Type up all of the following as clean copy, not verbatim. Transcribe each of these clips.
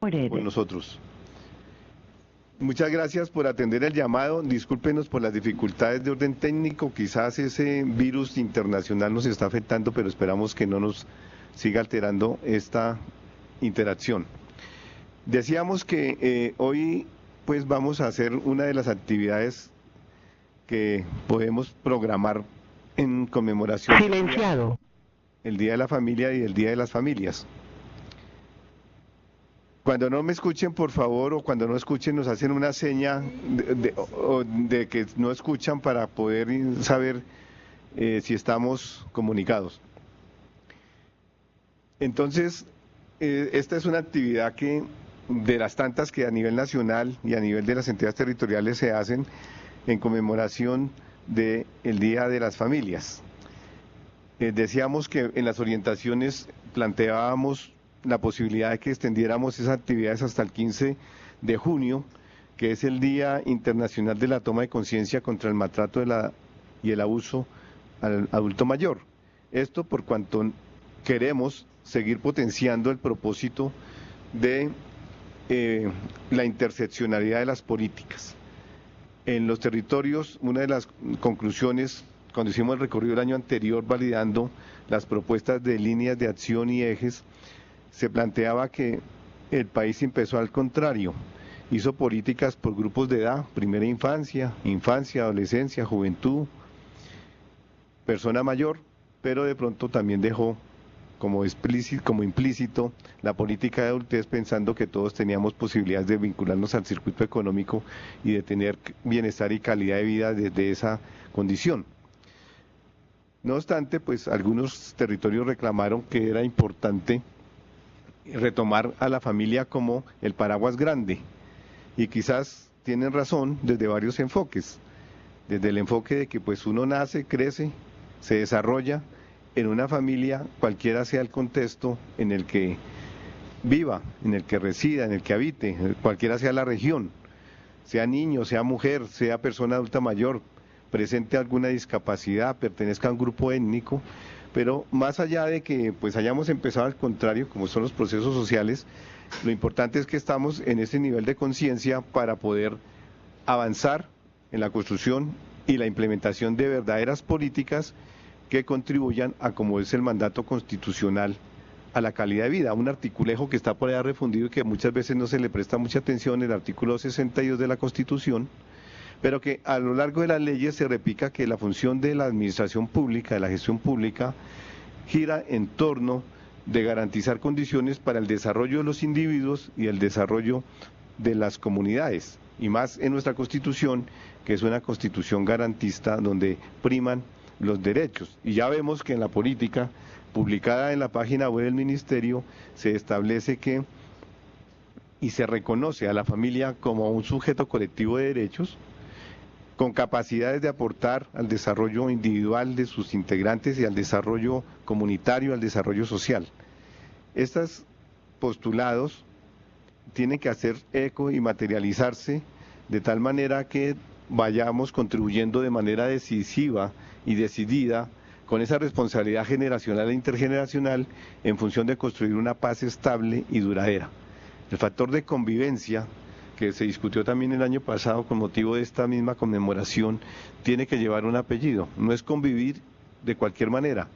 con nosotros. Muchas gracias por atender el llamado. Discúlpenos por las dificultades de orden técnico. Quizás ese virus internacional nos está afectando, pero esperamos que no nos siga alterando esta interacción. Decíamos que hoy pues vamos a hacer una de las actividades que podemos programar en conmemoración Silenciado. el Día de la Familia y el Día de las Familias. Cuando no me escuchen, por favor, o cuando no escuchen, nos hacen una seña de que no escuchan para poder saber si estamos comunicados. Entonces, esta es una actividad que, de las tantas que a nivel nacional y a nivel de las entidades territoriales se hacen en conmemoración del Día de las Familias. Decíamos que en las orientaciones planteábamos la posibilidad de que extendiéramos esas actividades hasta el 15 de junio, que es el Día Internacional de la Toma de Conciencia contra el Maltrato y el Abuso al Adulto Mayor. Esto por cuanto queremos seguir potenciando el propósito de la interseccionalidad de las políticas. En los territorios, una de las conclusiones, cuando hicimos el recorrido el año anterior validando las propuestas de líneas de acción y ejes, se planteaba que el país empezó al contrario, hizo políticas por grupos de edad, primera infancia, adolescencia, juventud, persona mayor, pero de pronto también dejó como implícito la política de adultez, pensando que todos teníamos posibilidades de vincularnos al circuito económico y de tener bienestar y calidad de vida desde esa condición. No obstante, pues algunos territorios reclamaron que era importante retomar a la familia como el paraguas grande, y quizás tienen razón desde varios enfoques, desde el enfoque de que pues uno nace, crece, se desarrolla en una familia, cualquiera sea el contexto en el que viva, en el que resida, en el que habite, cualquiera sea la región, sea niño, sea mujer, sea persona adulta mayor, presente alguna discapacidad, pertenezca a un grupo étnico, pero más allá de que pues hayamos empezado al contrario, como son los procesos sociales, lo importante es que estamos en ese nivel de conciencia para poder avanzar en la construcción y la implementación de verdaderas políticas que contribuyan a, como es el mandato constitucional, a la calidad de vida, un articulejo que está por allá refundido y que muchas veces no se le presta mucha atención, el artículo 62 de la Constitución, pero que a lo largo de las leyes se repica que la función de la administración pública, de la gestión pública, gira en torno de garantizar condiciones para el desarrollo de los individuos y el desarrollo de las comunidades, y más en nuestra Constitución, que es una Constitución garantista donde priman los derechos. Y ya vemos que en la política, publicada en la página web del Ministerio, se establece que y se reconoce a la familia como un sujeto colectivo de derechos, con capacidades de aportar al desarrollo individual de sus integrantes y al desarrollo comunitario, al desarrollo social. Estos postulados tienen que hacer eco y materializarse de tal manera que vayamos contribuyendo de manera decisiva y decidida con esa responsabilidad generacional e intergeneracional en función de construir una paz estable y duradera. El factor de convivencia, que se discutió también el año pasado con motivo de esta misma conmemoración, tiene que llevar un apellido. No es convivir de cualquier manera,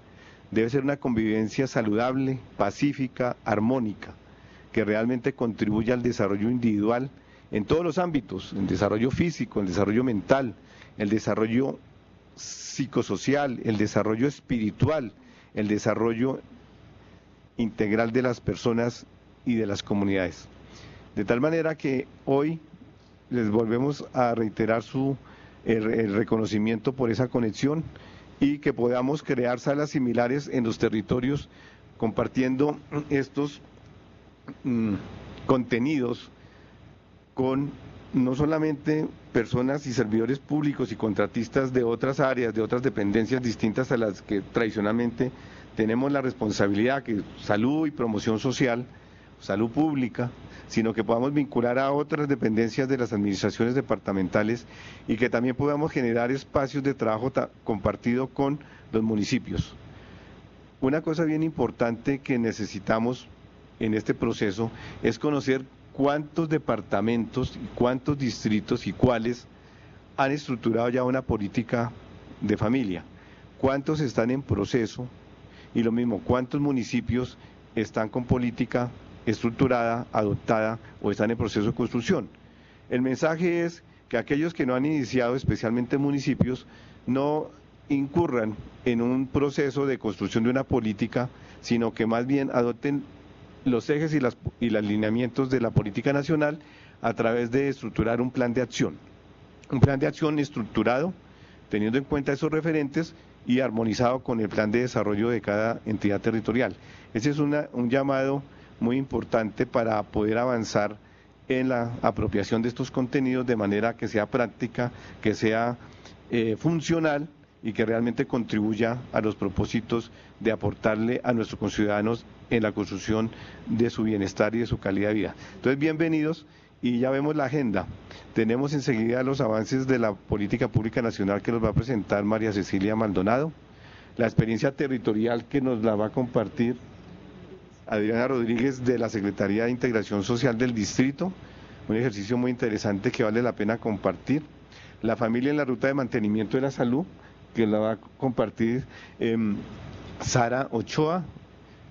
debe ser una convivencia saludable, pacífica, armónica, que realmente contribuya al desarrollo individual en todos los ámbitos, el desarrollo físico, el desarrollo mental, el desarrollo psicosocial, el desarrollo espiritual, el desarrollo integral de las personas y de las comunidades. De tal manera que hoy les volvemos a reiterar el reconocimiento por esa conexión y que podamos crear salas similares en los territorios compartiendo estos contenidos con no solamente personas y servidores públicos y contratistas de otras áreas, de otras dependencias distintas a las que tradicionalmente tenemos la responsabilidad, que salud y promoción social, salud pública, sino que podamos vincular a otras dependencias de las administraciones departamentales y que también podamos generar espacios de trabajo compartido con los municipios. Una cosa bien importante que necesitamos en este proceso es conocer cuántos departamentos, cuántos distritos y cuáles han estructurado ya una política de familia, cuántos están en proceso y lo mismo, cuántos municipios están con política estructurada, adoptada o están en proceso de construcción. El mensaje es que aquellos que no han iniciado, especialmente municipios, no incurran en un proceso de construcción de una política, sino que más bien adopten los ejes y los lineamientos de la política nacional a través de estructurar un plan de acción. Un plan de acción estructurado, teniendo en cuenta esos referentes y armonizado con el plan de desarrollo de cada entidad territorial. Ese es un llamado muy importante para poder avanzar en la apropiación de estos contenidos de manera que sea práctica, que sea funcional y que realmente contribuya a los propósitos de aportarle a nuestros conciudadanos en la construcción de su bienestar y de su calidad de vida. Entonces, bienvenidos y ya vemos la agenda. Tenemos enseguida los avances de la política pública nacional que nos va a presentar María Cecilia Maldonado, la experiencia territorial que nos la va a compartir Adriana Rodríguez de la Secretaría de Integración Social del Distrito, un ejercicio muy interesante que vale la pena compartir. La familia en la ruta de mantenimiento de la salud, que la va a compartir Sara Ochoa,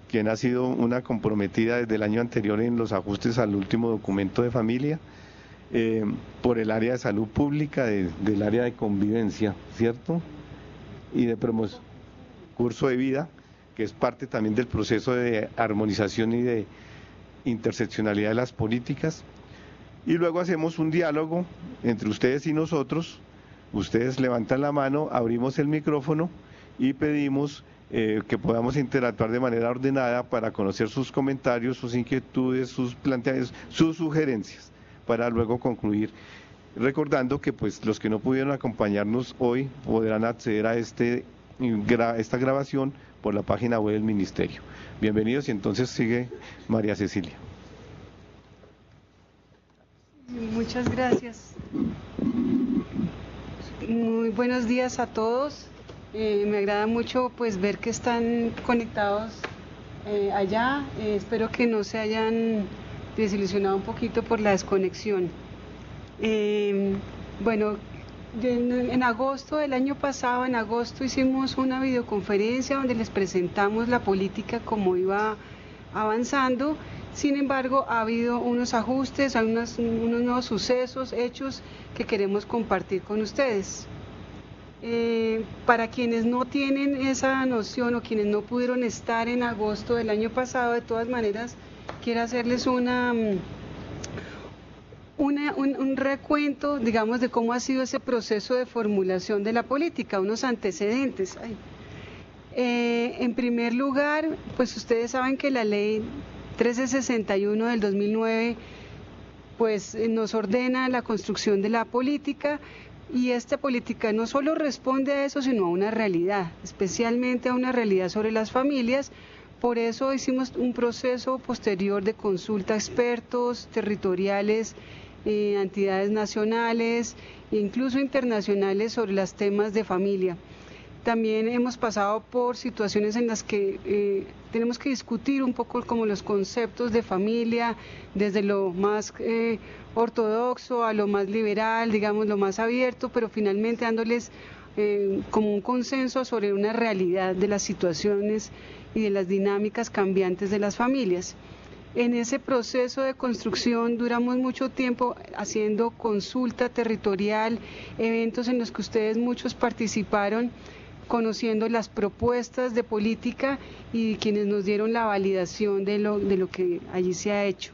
quien ha sido una comprometida desde el año anterior en los ajustes al último documento de familia, por el área de salud pública, del área de convivencia, ¿cierto? Y de promoción, curso de vida, que es parte también del proceso de armonización y de interseccionalidad de las políticas. Y luego hacemos un diálogo entre ustedes y nosotros. Ustedes levantan la mano, abrimos el micrófono y pedimos que podamos interactuar de manera ordenada para conocer sus comentarios, sus inquietudes, sus planteamientos, sus sugerencias, para luego concluir. Recordando que pues los que no pudieron acompañarnos hoy podrán acceder a esta grabación por la página web del Ministerio. Bienvenidos y entonces sigue María Cecilia. Muchas gracias. Muy buenos días a todos. Me agrada mucho pues ver que están conectados allá. Espero que no se hayan desilusionado un poquito por la desconexión. Bueno, en agosto del año pasado, en agosto hicimos una videoconferencia donde les presentamos la política como iba avanzando. Sin embargo, ha habido unos ajustes, hay unos nuevos sucesos, hechos que queremos compartir con ustedes. Para quienes no tienen esa noción o quienes no pudieron estar en agosto del año pasado, de todas maneras, quiero hacerles un recuento, digamos, de cómo ha sido ese proceso de formulación de la política, unos antecedentes. En primer lugar, pues ustedes saben que la ley 1361 del 2009 pues nos ordena la construcción de la política, y esta política no solo responde a eso, sino a una realidad, especialmente a una realidad sobre las familias. Por eso hicimos un proceso posterior de consulta a expertos territoriales, entidades nacionales e incluso internacionales sobre los temas de familia. También hemos pasado por situaciones en las que tenemos que discutir un poco como los conceptos de familia, desde lo más ortodoxo a lo más liberal, digamos lo más abierto, pero finalmente dándoles como un consenso sobre una realidad de las situaciones y de las dinámicas cambiantes de las familias. En ese proceso de construcción duramos mucho tiempo haciendo consulta territorial, eventos en los que ustedes muchos participaron, conociendo las propuestas de política y quienes nos dieron la validación de lo que allí se ha hecho.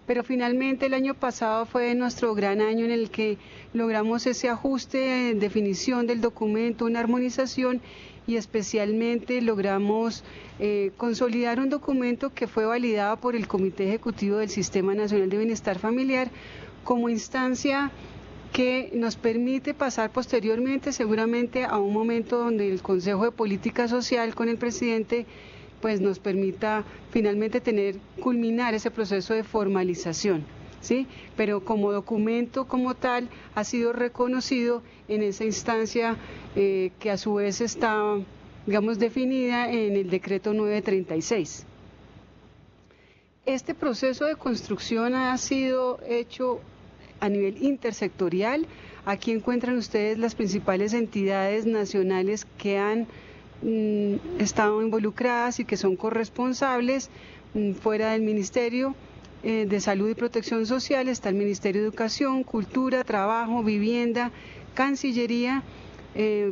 Pero finalmente el año pasado fue nuestro gran año en el que logramos ese ajuste, definición del documento, una armonización, y especialmente logramos consolidar un documento que fue validado por el Comité Ejecutivo del Sistema Nacional de Bienestar Familiar como instancia que nos permite pasar posteriormente seguramente a un momento donde el Consejo de Política Social con el presidente pues nos permita finalmente culminar ese proceso de formalización, ¿sí? Pero como documento como tal ha sido reconocido en esa instancia que a su vez está, digamos, definida en el decreto 936. Este proceso de construcción ha sido hecho a nivel intersectorial. Aquí encuentran ustedes las principales entidades nacionales que han estado involucradas y que son corresponsables. Fuera del Ministerio de Salud y Protección Social está el Ministerio de Educación, Cultura, Trabajo, Vivienda, Cancillería,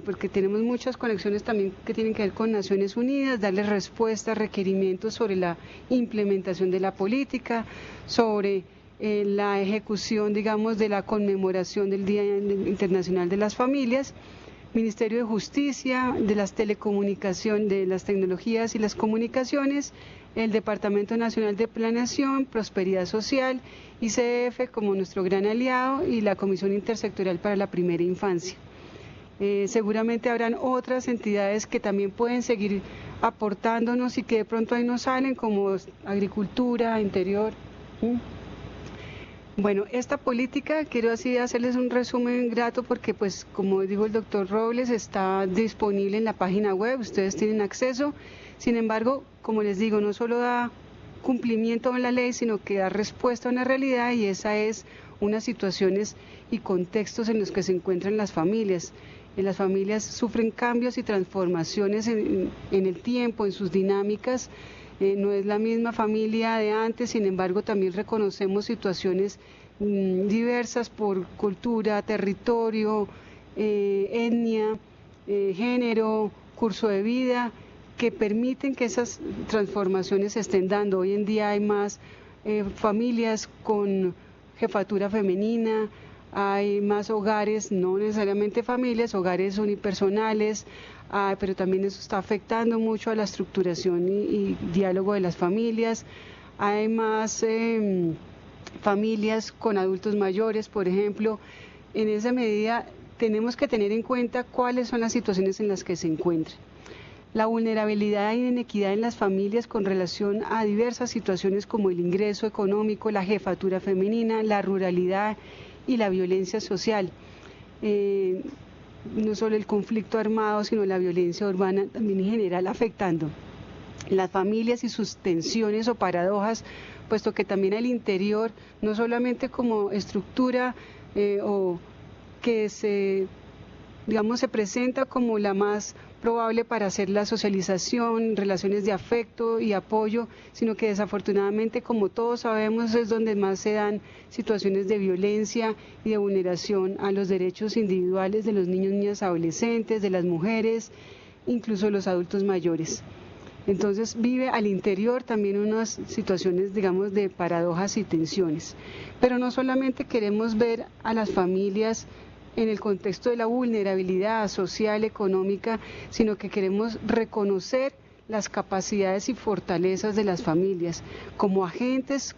porque tenemos muchas conexiones también que tienen que ver con Naciones Unidas, darle respuesta a requerimientos sobre la implementación de la política, sobre la ejecución, digamos, de la conmemoración del Día Internacional de las Familias, Ministerio de Justicia, de las Telecomunicaciones, de las Tecnologías y las Comunicaciones, el Departamento Nacional de Planeación, Prosperidad Social, ICF como nuestro gran aliado y la Comisión Intersectorial para la Primera Infancia. Seguramente habrán otras entidades que también pueden seguir aportándonos y que de pronto ahí nos salen, como Agricultura, Interior. Bueno, esta política, quiero así hacerles un resumen grato porque, pues, como dijo el doctor Robles, está disponible en la página web, ustedes tienen acceso. Sin embargo, como les digo, no solo da cumplimiento a la ley, sino que da respuesta a una realidad, y esa es unas situaciones y contextos en los que se encuentran las familias. Las familias sufren cambios y transformaciones en el tiempo, en sus dinámicas. No es la misma familia de antes, sin embargo también reconocemos situaciones diversas por cultura, territorio, etnia, género, curso de vida, que permiten que esas transformaciones se estén dando. Hoy en día hay más familias con jefatura femenina, hay más hogares, no necesariamente familias, hogares unipersonales, pero también eso está afectando mucho a la estructuración y diálogo de las familias. Hay más familias con adultos mayores, por ejemplo. En esa medida tenemos que tener en cuenta cuáles son las situaciones en las que se encuentran. La vulnerabilidad e inequidad en las familias con relación a diversas situaciones como el ingreso económico, la jefatura femenina, la ruralidad y la violencia social. No solo el conflicto armado, sino la violencia urbana también en general afectando las familias y sus tensiones o paradojas, puesto que también al interior, no solamente como estructura o que se presenta como la más probable para hacer la socialización, relaciones de afecto y apoyo, sino que desafortunadamente, como todos sabemos, es donde más se dan situaciones de violencia y de vulneración a los derechos individuales de los niños, niñas, adolescentes, de las mujeres, incluso los adultos mayores. Entonces vive al interior también unas situaciones, digamos, de paradojas y tensiones. Pero no solamente queremos ver a las familias en el contexto de la vulnerabilidad social, económica, sino que queremos reconocer las capacidades y fortalezas de las familias como agentes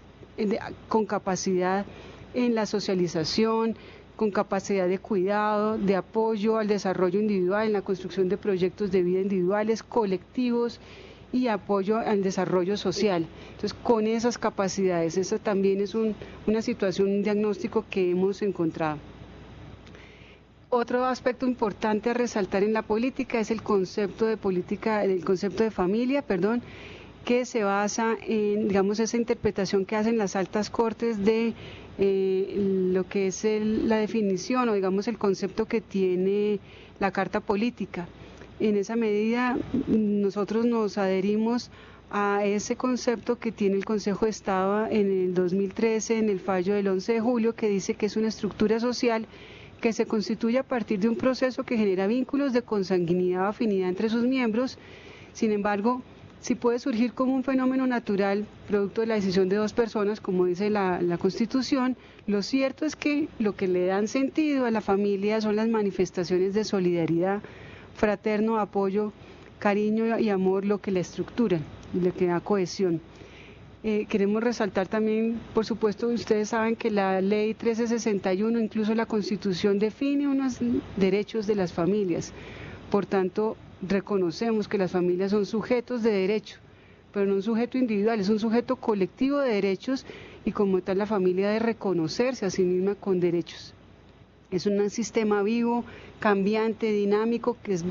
con capacidad en la socialización, con capacidad de cuidado, de apoyo al desarrollo individual, en la construcción de proyectos de vida individuales, colectivos y apoyo al desarrollo social. Entonces, con esas capacidades, esa también es una situación, un diagnóstico que hemos encontrado. Otro aspecto importante a resaltar en la política es el concepto de familia, que se basa en, digamos, esa interpretación que hacen las altas cortes de lo que es la definición o, digamos, el concepto que tiene la Carta Política. En esa medida, nosotros nos adherimos a ese concepto que tiene el Consejo de Estado en el 2013, en el fallo del 11 de julio, que dice que es una estructura social que se constituye a partir de un proceso que genera vínculos de consanguinidad o afinidad entre sus miembros. Sin embargo, si puede surgir como un fenómeno natural, producto de la decisión de dos personas, como dice la Constitución, lo cierto es que lo que le dan sentido a la familia son las manifestaciones de solidaridad, fraterno, apoyo, cariño y amor, lo que la estructuran, lo que da cohesión. Queremos resaltar también, por supuesto, ustedes saben que la ley 1361, incluso la Constitución, define unos derechos de las familias. Por tanto, reconocemos que las familias son sujetos de derecho, pero no un sujeto individual, es un sujeto colectivo de derechos, y como tal la familia debe reconocerse a sí misma con derechos. Es un sistema vivo, cambiante, dinámico, que es,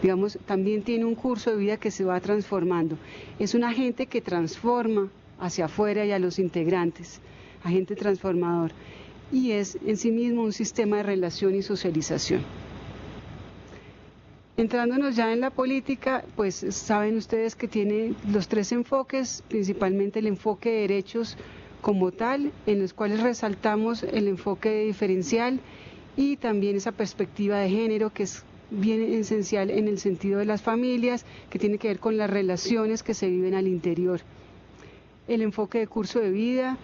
digamos, también tiene un curso de vida que se va transformando. Es un agente que transforma hacia afuera y a los integrantes, agente transformador, y es en sí mismo un sistema de relación y socialización. Entrándonos ya en la política, pues saben ustedes que tiene los tres enfoques, principalmente el enfoque de derechos como tal, en los cuales resaltamos el enfoque diferencial y también esa perspectiva de género que es bien esencial en el sentido de las familias, que tiene que ver con las relaciones que se viven al interior. El enfoque de curso de vida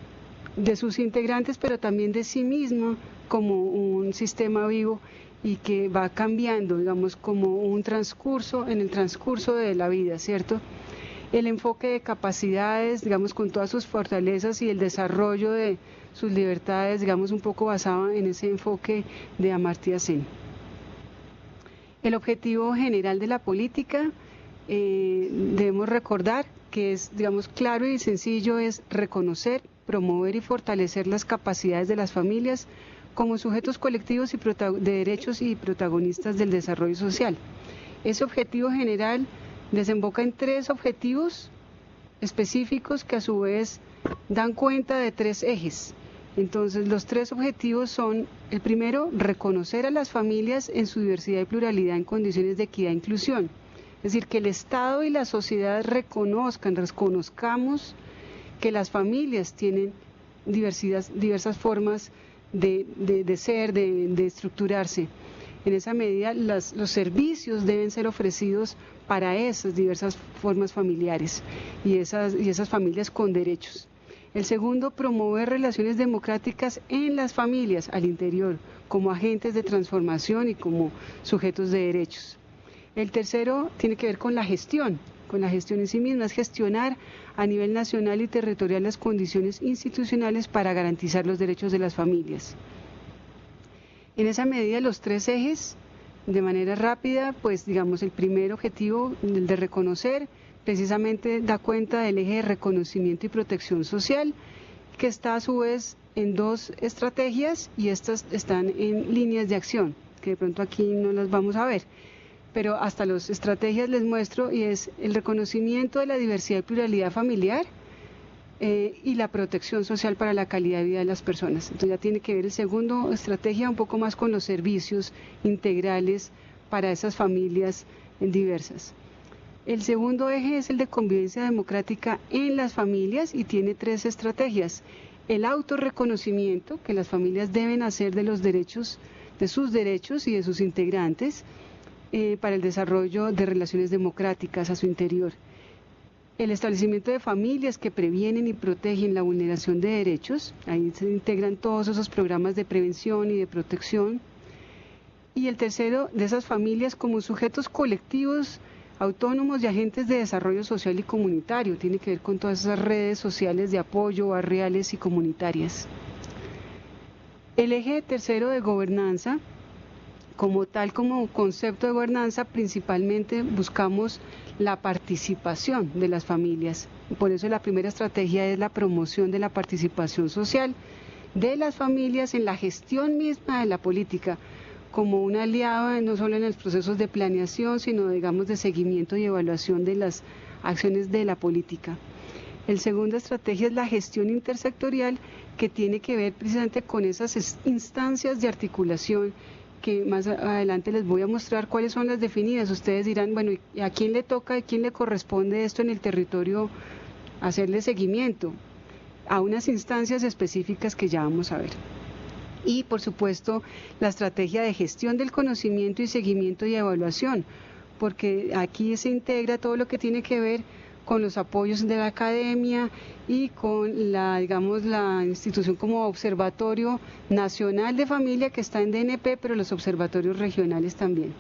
de sus integrantes, pero también de sí mismo como un sistema vivo y que va cambiando, digamos, como un transcurso, en el transcurso de la vida, ¿cierto? El enfoque de capacidades, digamos, con todas sus fortalezas y el desarrollo de sus libertades, digamos, un poco basado en ese enfoque de Amartya Sen. El objetivo general de la política, debemos recordar que es, digamos, claro y sencillo, es reconocer, promover y fortalecer las capacidades de las familias como sujetos colectivos y de derechos y protagonistas del desarrollo social. Ese objetivo general desemboca en tres objetivos específicos que a su vez dan cuenta de tres ejes. Entonces, los tres objetivos son, el primero, reconocer a las familias en su diversidad y pluralidad en condiciones de equidad e inclusión. Es decir, que el Estado y la sociedad reconozcamos que las familias tienen diversas formas de ser, de estructurarse. En esa medida, los servicios deben ser ofrecidos para esas diversas formas familiares y esas familias con derechos. El segundo, promover relaciones democráticas en las familias al interior, como agentes de transformación y como sujetos de derechos. El tercero tiene que ver con la gestión en sí misma, es gestionar a nivel nacional y territorial las condiciones institucionales para garantizar los derechos de las familias. En esa medida, los tres ejes, de manera rápida, pues digamos, el primer objetivo, el de reconocer, precisamente da cuenta del eje de reconocimiento y protección social, que está a su vez en dos estrategias y estas están en líneas de acción, que de pronto aquí no las vamos a ver, pero hasta las estrategias les muestro, y es el reconocimiento de la diversidad y pluralidad familiar y la protección social para la calidad de vida de las personas. Entonces ya tiene que ver el segundo estrategia un poco más con los servicios integrales para esas familias diversas. El segundo eje es el de convivencia democrática en las familias y tiene tres estrategias. El autorreconocimiento, que las familias deben hacer de los derechos, de sus derechos y de sus integrantes para el desarrollo de relaciones democráticas a su interior. El establecimiento de familias que previenen y protegen la vulneración de derechos, ahí se integran todos esos programas de prevención y de protección. Y el tercero, de esas familias como sujetos colectivos, autónomos y agentes de desarrollo social y comunitario, tiene que ver con todas esas redes sociales de apoyo, barriales y comunitarias. El eje tercero de gobernanza, como concepto de gobernanza, principalmente buscamos la participación de las familias. Por eso la primera estrategia es la promoción de la participación social de las familias en la gestión misma de la política, como un aliado no solo en los procesos de planeación, sino digamos de seguimiento y evaluación de las acciones de la política. El segunda estrategia es la gestión intersectorial, que tiene que ver precisamente con esas instancias de articulación que más adelante les voy a mostrar cuáles son las definidas. Ustedes dirán, bueno, ¿y a quién le toca, a quién le corresponde esto en el territorio hacerle seguimiento? A unas instancias específicas que ya vamos a ver. Y, por supuesto, la estrategia de gestión del conocimiento y seguimiento y evaluación, porque aquí se integra todo lo que tiene que ver con los apoyos de la academia y con la institución como Observatorio Nacional de Familia, que está en DNP, pero los observatorios regionales también.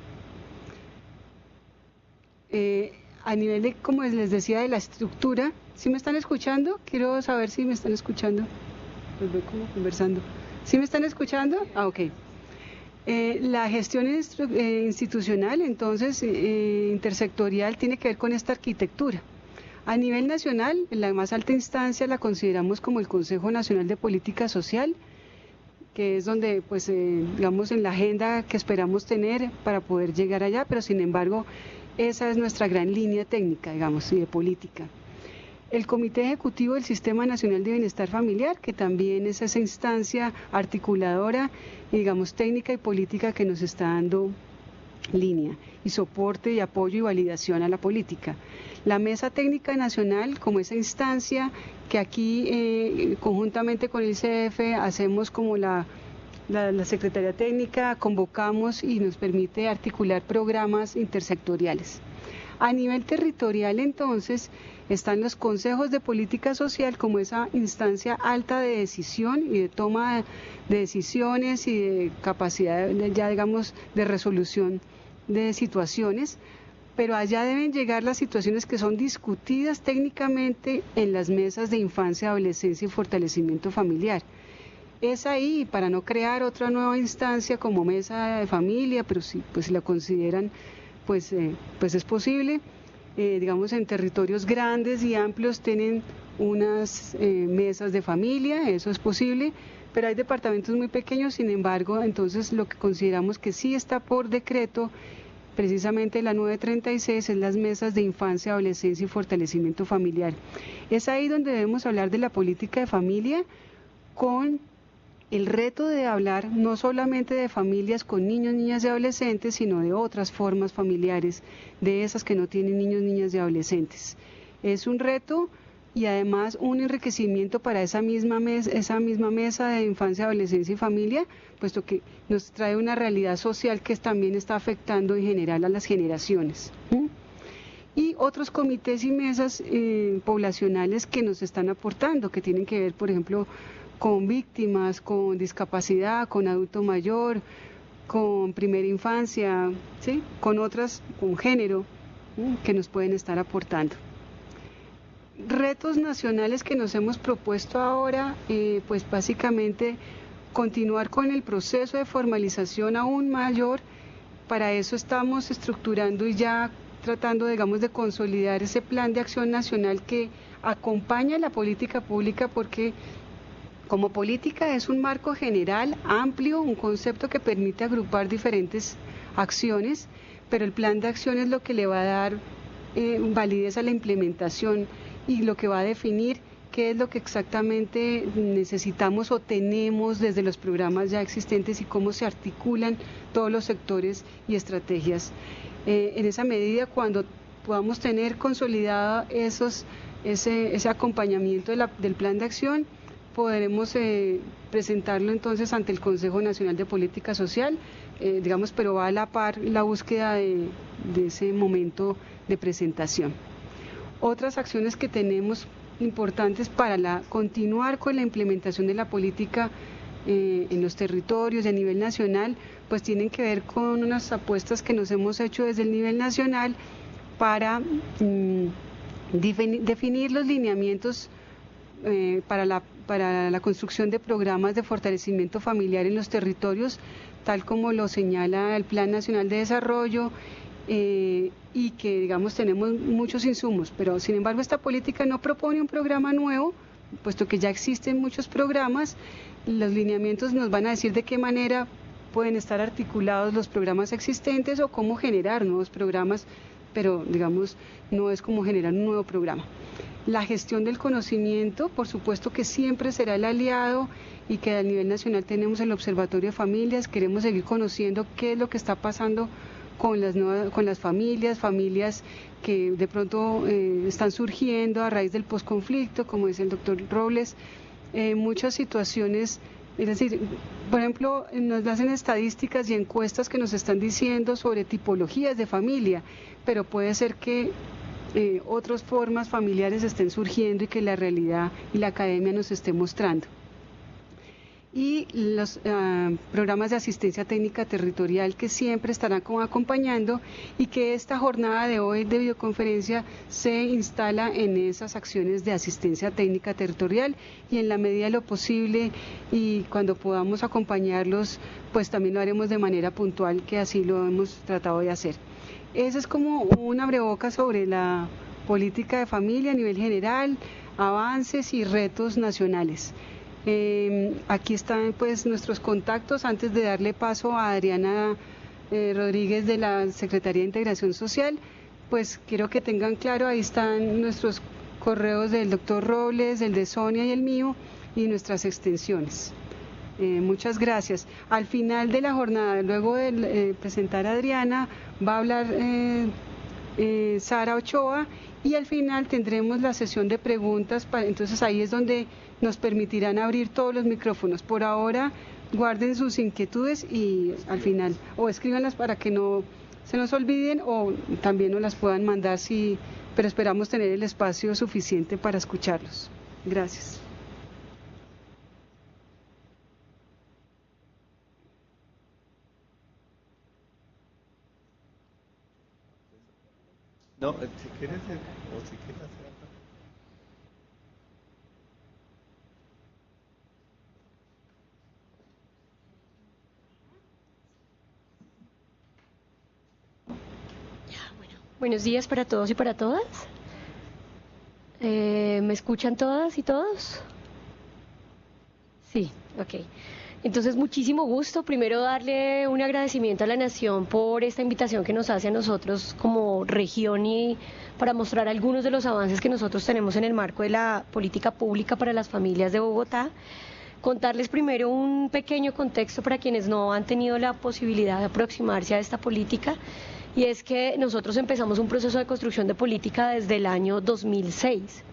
A nivel de, como les decía, de la estructura, ¿sí me están escuchando? Quiero saber si me están escuchando. Los voy como conversando. ¿Sí me están escuchando? Ok. La gestión institucional, entonces, intersectorial, tiene que ver con esta arquitectura. A nivel nacional, la más alta instancia la consideramos como el Consejo Nacional de Política Social, que es donde, pues, digamos, en la agenda que esperamos tener para poder llegar allá, pero sin embargo, esa es nuestra gran línea técnica, digamos, y de política. El Comité Ejecutivo del Sistema Nacional de Bienestar Familiar, que también es esa instancia articuladora, digamos, técnica y política que nos está dando línea y soporte y apoyo y validación a la política. La Mesa Técnica Nacional, como esa instancia que aquí conjuntamente con el CF hacemos como la Secretaría Técnica, convocamos y nos permite articular programas intersectoriales. A nivel territorial, entonces, están los consejos de política social como esa instancia alta de decisión y de toma de decisiones y de capacidad, ya digamos, de resolución de situaciones, pero allá deben llegar las situaciones que son discutidas técnicamente en las mesas de infancia, adolescencia y fortalecimiento familiar. Es ahí, para no crear otra nueva instancia como mesa de familia, pero si pues la consideran, pues es posible. Digamos, en territorios grandes y amplios tienen unas mesas de familia, eso es posible, pero hay departamentos muy pequeños, sin embargo, entonces lo que consideramos que sí está por decreto, precisamente la 936, es las mesas de infancia, adolescencia y fortalecimiento familiar. Es ahí donde debemos hablar de la política de familia con el reto de hablar no solamente de familias con niños, niñas y adolescentes, sino de otras formas familiares, de esas que no tienen niños, niñas y adolescentes. Es un reto y además un enriquecimiento para esa misma mesa de infancia, adolescencia y familia, puesto que nos trae una realidad social que también está afectando en general a las generaciones. Y otros comités y mesas poblacionales que nos están aportando, que tienen que ver, por ejemplo, con víctimas, con discapacidad, con adulto mayor, con primera infancia, ¿sí? Con otras, con género, que nos pueden estar aportando. Retos nacionales que nos hemos propuesto ahora, pues básicamente continuar con el proceso de formalización aún mayor. Para eso estamos estructurando y ya tratando, digamos, de consolidar ese plan de acción nacional que acompaña la política pública, porque como política es un marco general, amplio, un concepto que permite agrupar diferentes acciones, pero el plan de acción es lo que le va a dar validez a la implementación y lo que va a definir qué es lo que exactamente necesitamos o tenemos desde los programas ya existentes y cómo se articulan todos los sectores y estrategias. En esa medida, cuando podamos tener consolidado ese acompañamiento del plan de acción, podremos presentarlo entonces ante el Consejo Nacional de Política Social, digamos, pero va a la par la búsqueda de ese momento de presentación. Otras acciones que tenemos importantes para continuar con la implementación de la política en los territorios y a nivel nacional, pues tienen que ver con unas apuestas que nos hemos hecho desde el nivel nacional para definir los lineamientos para la construcción de programas de fortalecimiento familiar en los territorios, tal como lo señala el Plan Nacional de Desarrollo, y que, digamos, tenemos muchos insumos, pero sin embargo esta política no propone un programa nuevo, puesto que ya existen muchos programas. Los lineamientos nos van a decir de qué manera pueden estar articulados los programas existentes o cómo generar nuevos programas, pero digamos no es como generar un nuevo programa. La gestión del conocimiento, por supuesto que siempre será el aliado, y que a nivel nacional tenemos el Observatorio de Familias. Queremos seguir conociendo qué es lo que está pasando con las familias que de pronto están surgiendo a raíz del posconflicto, como dice el doctor Robles, muchas situaciones. Es decir, por ejemplo, nos hacen estadísticas y encuestas que nos están diciendo sobre tipologías de familia, pero puede ser que otras formas familiares estén surgiendo y que la realidad y la academia nos esté mostrando. Y los programas de asistencia técnica territorial que siempre estarán como acompañando, y que esta jornada de hoy de videoconferencia se instala en esas acciones de asistencia técnica territorial, y en la medida de lo posible y cuando podamos acompañarlos, pues también lo haremos de manera puntual, que así lo hemos tratado de hacer. Ese es como un abrebocas sobre la política de familia a nivel general, avances y retos nacionales. Aquí están pues nuestros contactos. Antes de darle paso a Adriana Rodríguez de la Secretaría de Integración Social, pues quiero que tengan claro, ahí están nuestros correos del doctor Robles, el de Sonia y el mío, y nuestras extensiones. Muchas gracias. Al final de la jornada, luego de presentar a Adriana, va a hablar Sara Ochoa, y al final tendremos la sesión de preguntas, entonces ahí es donde nos permitirán abrir todos los micrófonos. Por ahora, guarden sus inquietudes y al final, o escríbanlas para que no se nos olviden, o también nos las puedan mandar, pero esperamos tener el espacio suficiente para escucharlos. Gracias. No, si quieres, o si quieres hacer algo. Buenos días para todos y para todas. ¿Me escuchan todas y todos? Sí, ok. Entonces, muchísimo gusto. Primero, darle un agradecimiento a la Nación por esta invitación que nos hace a nosotros como región y para mostrar algunos de los avances que nosotros tenemos en el marco de la política pública para las familias de Bogotá. Contarles primero un pequeño contexto para quienes no han tenido la posibilidad de aproximarse a esta política, y es que nosotros empezamos un proceso de construcción de política desde el año 2006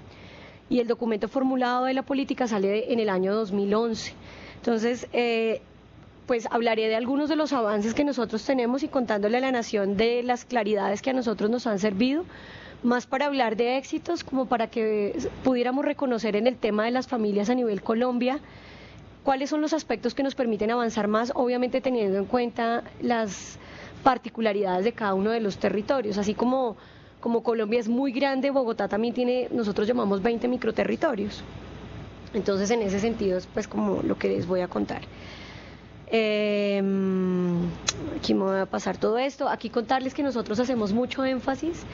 y el documento formulado de la política sale en el año 2011. Entonces, pues hablaré de algunos de los avances que nosotros tenemos y contándole a la Nación de las claridades que a nosotros nos han servido, más para hablar de éxitos como para que pudiéramos reconocer en el tema de las familias a nivel Colombia cuáles son los aspectos que nos permiten avanzar más, obviamente teniendo en cuenta las particularidades de cada uno de los territorios. Así como Colombia es muy grande, Bogotá también tiene, nosotros llamamos 20 microterritorios. Entonces, en ese sentido, es pues como lo que les voy a contar. Aquí me voy a pasar todo esto. Aquí contarles que nosotros hacemos mucho énfasis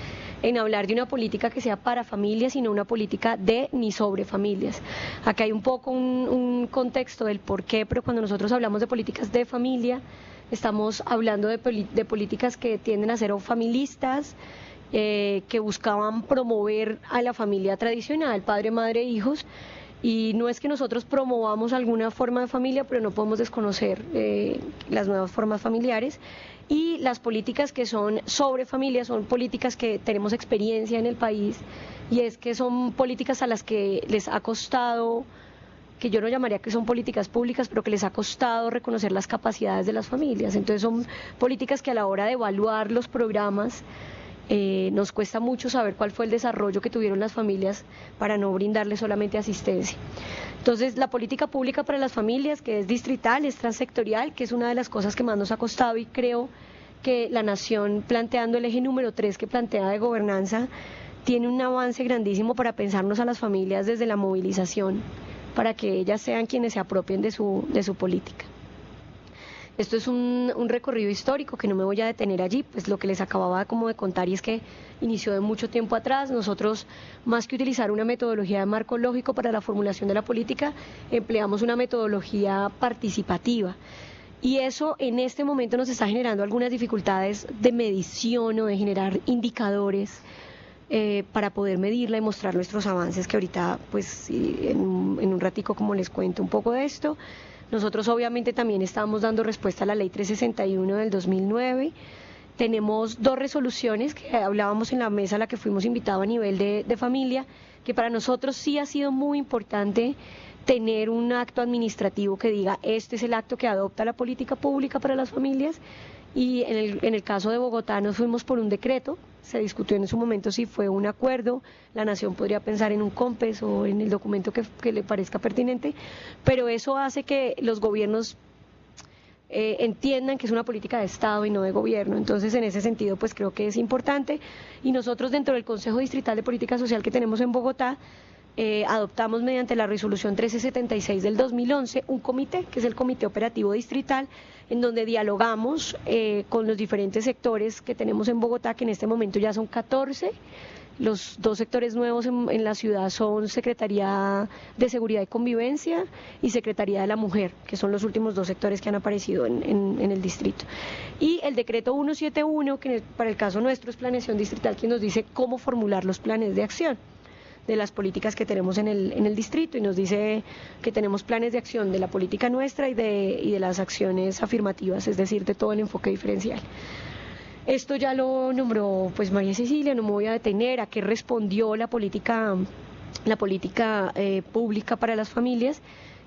en hablar de una política que sea para familias y no una política de ni sobre familias. Acá hay un poco un contexto del por qué, pero cuando nosotros hablamos de políticas de familia, estamos hablando de políticas que tienden a ser o familistas, que buscaban promover a la familia tradicional, padre, madre, hijos. Y no es que nosotros promovamos alguna forma de familia, pero no podemos desconocer las nuevas formas familiares. Y las políticas que son sobre familia son políticas que tenemos experiencia en el país, y es que son políticas a las que les ha costado, que yo no llamaría que son políticas públicas, pero que les ha costado reconocer las capacidades de las familias. Entonces son políticas que a la hora de evaluar los programas, nos cuesta mucho saber cuál fue el desarrollo que tuvieron las familias para no brindarles solamente asistencia. Entonces, la política pública para las familias, que es distrital, es transsectorial, que es una de las cosas que más nos ha costado, y creo que la Nación, planteando el eje número 3 que plantea de gobernanza, tiene un avance grandísimo para pensarnos a las familias desde la movilización, para que ellas sean quienes se apropien de su política. Esto es un recorrido histórico que no me voy a detener allí, pues lo que les acababa como de contar, y es que inició de mucho tiempo atrás. Nosotros, más que utilizar una metodología de marco lógico para la formulación de la política, empleamos una metodología participativa. Y eso en este momento nos está generando algunas dificultades de medición o de generar indicadores para poder medirla y mostrar nuestros avances, que ahorita pues en un ratico como les cuento un poco de esto. Nosotros obviamente también estamos dando respuesta a la Ley 361 del 2009. Tenemos 2 resoluciones que hablábamos en la mesa a la que fuimos invitados a nivel de familia, que para nosotros sí ha sido muy importante tener un acto administrativo que diga: este es el acto que adopta la política pública para las familias. Y en el caso de Bogotá nos fuimos por un decreto. Se discutió en su momento si fue un acuerdo, la Nación podría pensar en un COMPES o en el documento que le parezca pertinente, pero eso hace que los gobiernos entiendan que es una política de Estado y no de gobierno. Entonces, en ese sentido, pues creo que es importante. Y nosotros, dentro del Consejo Distrital de Política Social que tenemos en Bogotá, adoptamos mediante la resolución 1376 del 2011 un comité, que es el Comité Operativo Distrital, en donde dialogamos con los diferentes sectores que tenemos en Bogotá, que en este momento ya son 14. Los 2 sectores nuevos en la ciudad son Secretaría de Seguridad y Convivencia y Secretaría de la Mujer, que son los últimos 2 sectores que han aparecido en el distrito. Y el decreto 171, que para el caso nuestro es planeación distrital, que nos dice cómo formular los planes de acción. de las políticas que tenemos en el distrito, y nos dice que tenemos planes de acción de la política nuestra y de las acciones afirmativas, es decir, de todo el enfoque diferencial. Esto ya lo nombró pues María Cecilia, no me voy a detener a qué respondió la política pública para las familias,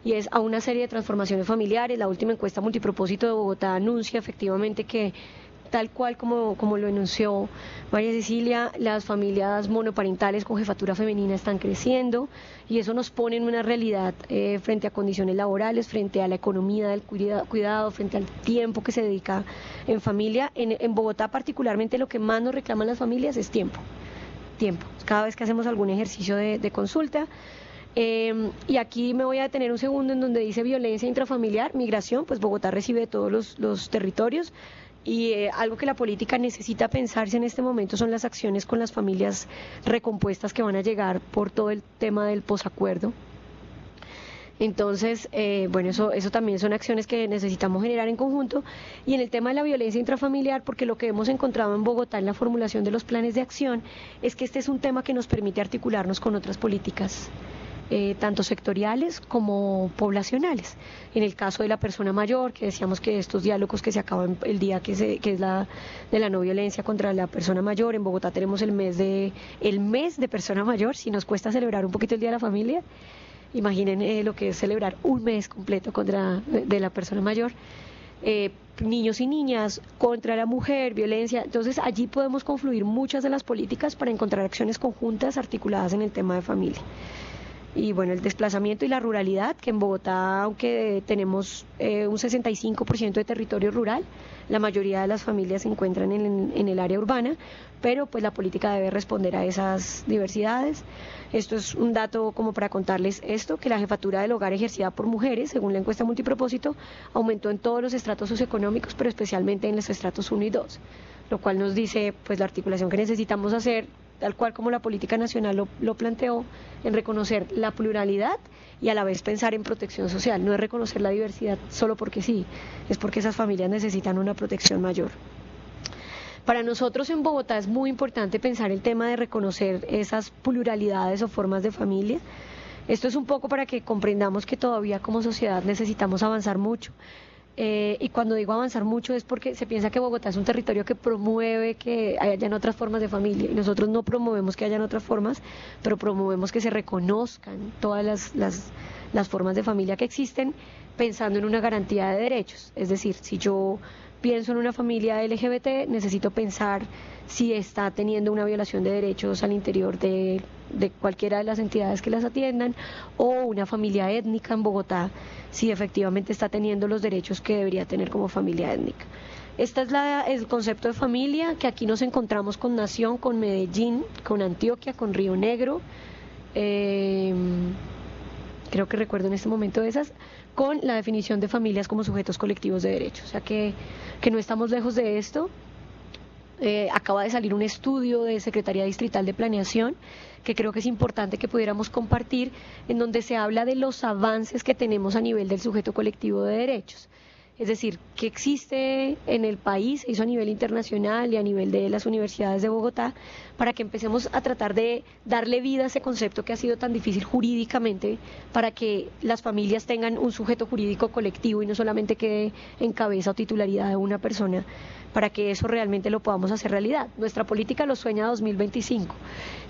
y es a una serie de transformaciones familiares. La última encuesta multipropósito de Bogotá anuncia efectivamente que, tal cual como lo enunció María Cecilia, las familias monoparentales con jefatura femenina están creciendo, y eso nos pone en una realidad frente a condiciones laborales, frente a la economía del cuidado, frente al tiempo que se dedica en familia. En Bogotá particularmente lo que más nos reclaman las familias es tiempo. Cada vez que hacemos algún ejercicio de consulta. Y aquí me voy a detener un segundo en donde dice violencia intrafamiliar, migración. Pues Bogotá recibe de todos los territorios, y algo que la política necesita pensarse en este momento son las acciones con las familias recompuestas que van a llegar por todo el tema del posacuerdo. Entonces, bueno, eso también son acciones que necesitamos generar en conjunto. Y en el tema de la violencia intrafamiliar, porque lo que hemos encontrado en Bogotá en la formulación de los planes de acción es que este es un tema que nos permite articularnos con otras políticas, tanto sectoriales como poblacionales. En el caso de la persona mayor, que decíamos que estos diálogos que se acaban el día que es la de la no violencia contra la persona mayor, en Bogotá tenemos el mes de persona mayor. Si nos cuesta celebrar un poquito el Día de la Familia, imaginen lo que es celebrar un mes completo de la persona mayor. Niños y niñas, contra la mujer, violencia. Entonces allí podemos confluir muchas de las políticas para encontrar acciones conjuntas articuladas en el tema de familia. Y bueno, el desplazamiento y la ruralidad, que en Bogotá, aunque tenemos un 65% de territorio rural, la mayoría de las familias se encuentran en el área urbana, pero pues la política debe responder a esas diversidades. Esto es un dato como para contarles esto, que la jefatura del hogar ejercida por mujeres, según la encuesta multipropósito, aumentó en todos los estratos socioeconómicos, pero especialmente en los estratos 1 y 2, lo cual nos dice pues la articulación que necesitamos hacer, tal cual como la política nacional lo planteó, en reconocer la pluralidad y a la vez pensar en protección social. No es reconocer la diversidad solo porque sí, es porque esas familias necesitan una protección mayor. Para nosotros en Bogotá es muy importante pensar el tema de reconocer esas pluralidades o formas de familia. Esto es un poco para que comprendamos que todavía como sociedad necesitamos avanzar mucho. Y cuando digo avanzar mucho es porque se piensa que Bogotá es un territorio que promueve que hayan otras formas de familia, y nosotros no promovemos que hayan otras formas, pero promovemos que se reconozcan todas las formas de familia que existen, pensando en una garantía de derechos. Es decir, si yo pienso en una familia LGBT, necesito pensar si está teniendo una violación de derechos al interior de cualquiera de las entidades que las atiendan, o una familia étnica en Bogotá, si efectivamente está teniendo los derechos que debería tener como familia étnica. Este es el concepto de familia, que aquí nos encontramos con Nación, con Medellín, con Antioquia, con Río Negro, creo que recuerdo en este momento esas, con la definición de familias como sujetos colectivos de derechos. O sea que no estamos lejos de esto. Acaba de salir un estudio de Secretaría Distrital de Planeación que creo que es importante que pudiéramos compartir, en donde se habla de los avances que tenemos a nivel del sujeto colectivo de derechos. Es decir, que existe en el país, se hizo a nivel internacional y a nivel de las universidades de Bogotá, para que empecemos a tratar de darle vida a ese concepto que ha sido tan difícil jurídicamente, para que las familias tengan un sujeto jurídico colectivo y no solamente quede en cabeza o titularidad de una persona, para que eso realmente lo podamos hacer realidad. Nuestra política lo sueña 2025,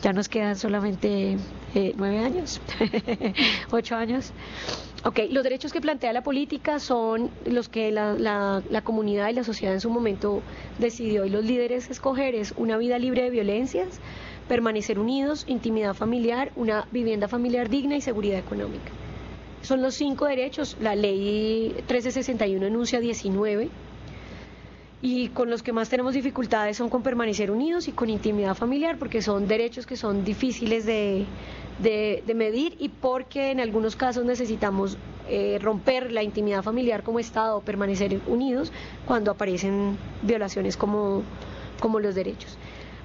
ya nos quedan solamente 9 años, 8 años. Ok, los derechos que plantea la política son los que la comunidad y la sociedad en su momento decidió, y los líderes escoger es una vida libre de violencias, permanecer unidos, intimidad familiar, una vivienda familiar digna y seguridad económica. Son los 5 derechos. La ley 1361 enuncia 19, y con los que más tenemos dificultades son con permanecer unidos y con intimidad familiar, porque son derechos que son difíciles de medir, y porque en algunos casos necesitamos romper la intimidad familiar como Estado, permanecer unidos cuando aparecen violaciones como los derechos.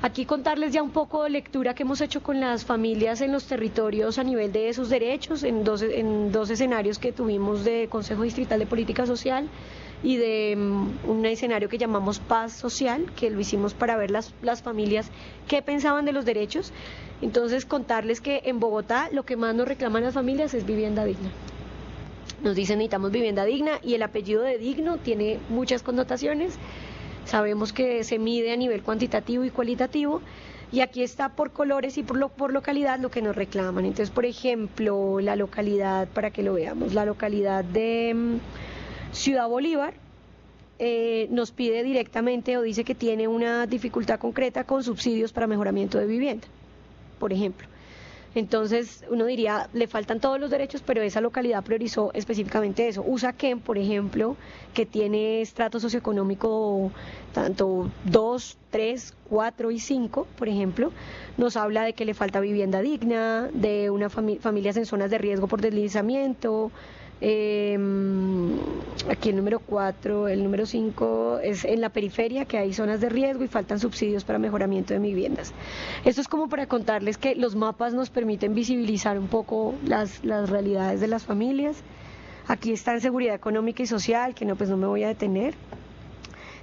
Aquí contarles ya un poco de lectura que hemos hecho con las familias en los territorios a nivel de sus derechos, en dos escenarios que tuvimos de Consejo Distrital de Política Social y de un escenario que llamamos Paz Social, que lo hicimos para ver las familias qué pensaban de los derechos. Entonces contarles que en Bogotá lo que más nos reclaman las familias es vivienda digna. Nos dicen necesitamos vivienda digna, y el apellido de digno tiene muchas connotaciones. Sabemos que se mide a nivel cuantitativo y cualitativo, y aquí está por colores y por localidad lo que nos reclaman. Entonces, por ejemplo, la localidad, para que lo veamos, la localidad de Ciudad Bolívar nos pide directamente o dice que tiene una dificultad concreta con subsidios para mejoramiento de vivienda, por ejemplo. Entonces uno diría, le faltan todos los derechos, pero esa localidad priorizó específicamente eso. Usaquén, por ejemplo, que tiene estrato socioeconómico tanto 2, 3, 4 y 5, por ejemplo, nos habla de que le falta vivienda digna, de una familias en zonas de riesgo por deslizamiento. Aquí el número 4, el número 5 es en la periferia, que hay zonas de riesgo y faltan subsidios para mejoramiento de viviendas. Esto es como para contarles que los mapas nos permiten visibilizar un poco las realidades de las familias. Aquí está en seguridad económica y social, que no me voy a detener.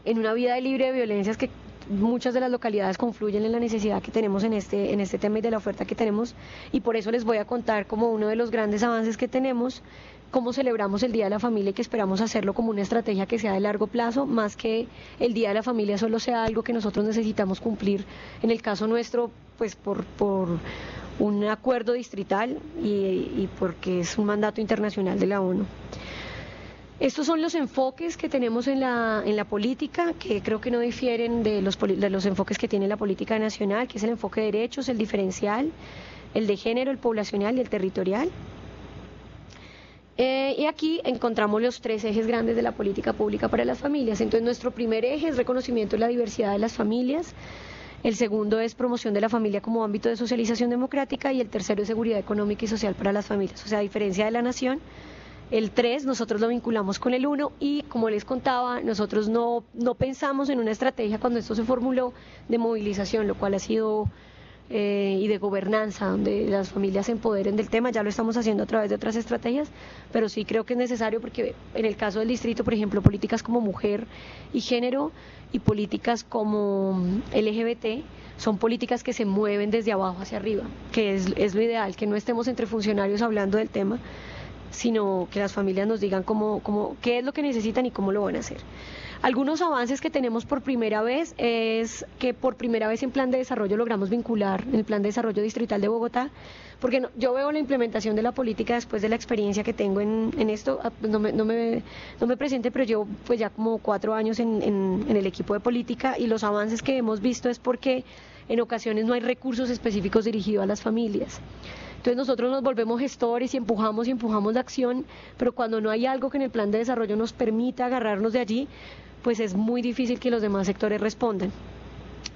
En una vida libre de violencias, que muchas de las localidades confluyen en la necesidad que tenemos en este tema y de la oferta que tenemos, y por eso les voy a contar como uno de los grandes avances que tenemos, cómo celebramos el Día de la Familia, y que esperamos hacerlo como una estrategia que sea de largo plazo, más que el Día de la Familia solo sea algo que nosotros necesitamos cumplir, en el caso nuestro, pues por un acuerdo distrital y porque es un mandato internacional de la ONU. Estos son los enfoques que tenemos en la política, que creo que no difieren de los enfoques que tiene la política nacional, que es el enfoque de derechos, el diferencial, el de género, el poblacional y el territorial. Y aquí encontramos los 3 ejes grandes de la política pública para las familias. Entonces, nuestro primer eje es reconocimiento de la diversidad de las familias. El segundo es promoción de la familia como ámbito de socialización democrática, y el tercero es seguridad económica y social para las familias. O sea, a diferencia de la nación, el 3 nosotros lo vinculamos con el 1, y como les contaba, nosotros no pensamos en una estrategia cuando esto se formuló de movilización, lo cual ha sido y de gobernanza, donde las familias se empoderen del tema. Ya lo estamos haciendo a través de otras estrategias, pero sí creo que es necesario, porque en el caso del distrito, por ejemplo, políticas como mujer y género y políticas como LGBT son políticas que se mueven desde abajo hacia arriba, que es lo ideal, que no estemos entre funcionarios hablando del tema, sino que las familias nos digan qué es lo que necesitan y cómo lo van a hacer. Algunos avances que tenemos por primera vez es que por primera vez en plan de desarrollo logramos vincular en el plan de desarrollo distrital de Bogotá, porque yo veo la implementación de la política después de la experiencia que tengo en esto. No me presente, pero llevo pues ya como 4 años en el equipo de política, y los avances que hemos visto es porque en ocasiones no hay recursos específicos dirigidos a las familias. Entonces nosotros nos volvemos gestores y empujamos la acción, pero cuando no hay algo que en el plan de desarrollo nos permita agarrarnos de allí, pues es muy difícil que los demás sectores respondan.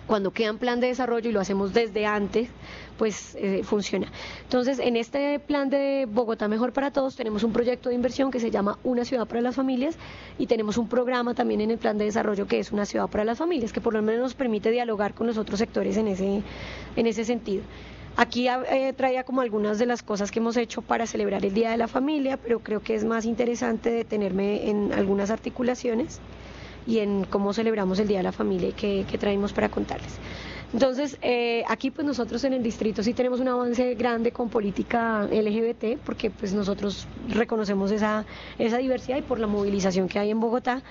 Cuando queda en plan de desarrollo y lo hacemos desde antes, pues funciona. Entonces, en este plan de Bogotá Mejor para Todos tenemos un proyecto de inversión que se llama Una Ciudad para las Familias, y tenemos un programa también en el plan de desarrollo que es Una Ciudad para las Familias, que por lo menos nos permite dialogar con los otros sectores en ese sentido. Aquí traía como algunas de las cosas que hemos hecho para celebrar el Día de la Familia, pero creo que es más interesante detenerme en algunas articulaciones y en cómo celebramos el Día de la Familia y qué traemos para contarles. Entonces, aquí pues nosotros en el distrito sí tenemos un avance grande con política LGBT, porque pues nosotros reconocemos esa diversidad y por la movilización que hay en Bogotá.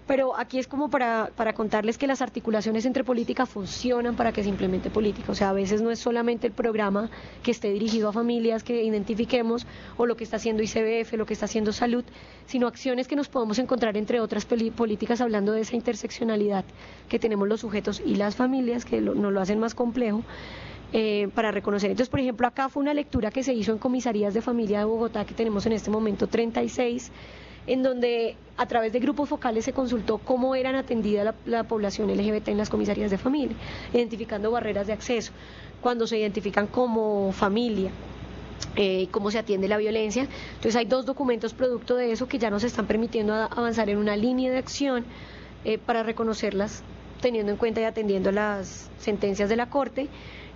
Pero aquí es como para contarles que las articulaciones entre política funcionan para que se implemente política. O sea, a veces no es solamente el programa que esté dirigido a familias que identifiquemos, o lo que está haciendo ICBF, lo que está haciendo Salud, sino acciones que nos podemos encontrar entre otras políticas, hablando de esa interseccionalidad que tenemos los sujetos y las familias, que nos lo hacen más complejo. Para reconocer. Entonces, por ejemplo, acá fue una lectura que se hizo en comisarías de familia de Bogotá, que tenemos en este momento 36, en donde a través de grupos focales se consultó cómo eran atendida la población LGBT en las comisarías de familia, identificando barreras de acceso, cuando se identifican como familia, cómo se atiende la violencia. Entonces hay 2 documentos producto de eso que ya nos están permitiendo avanzar en una línea de acción para reconocerlas teniendo en cuenta y atendiendo las sentencias de la Corte.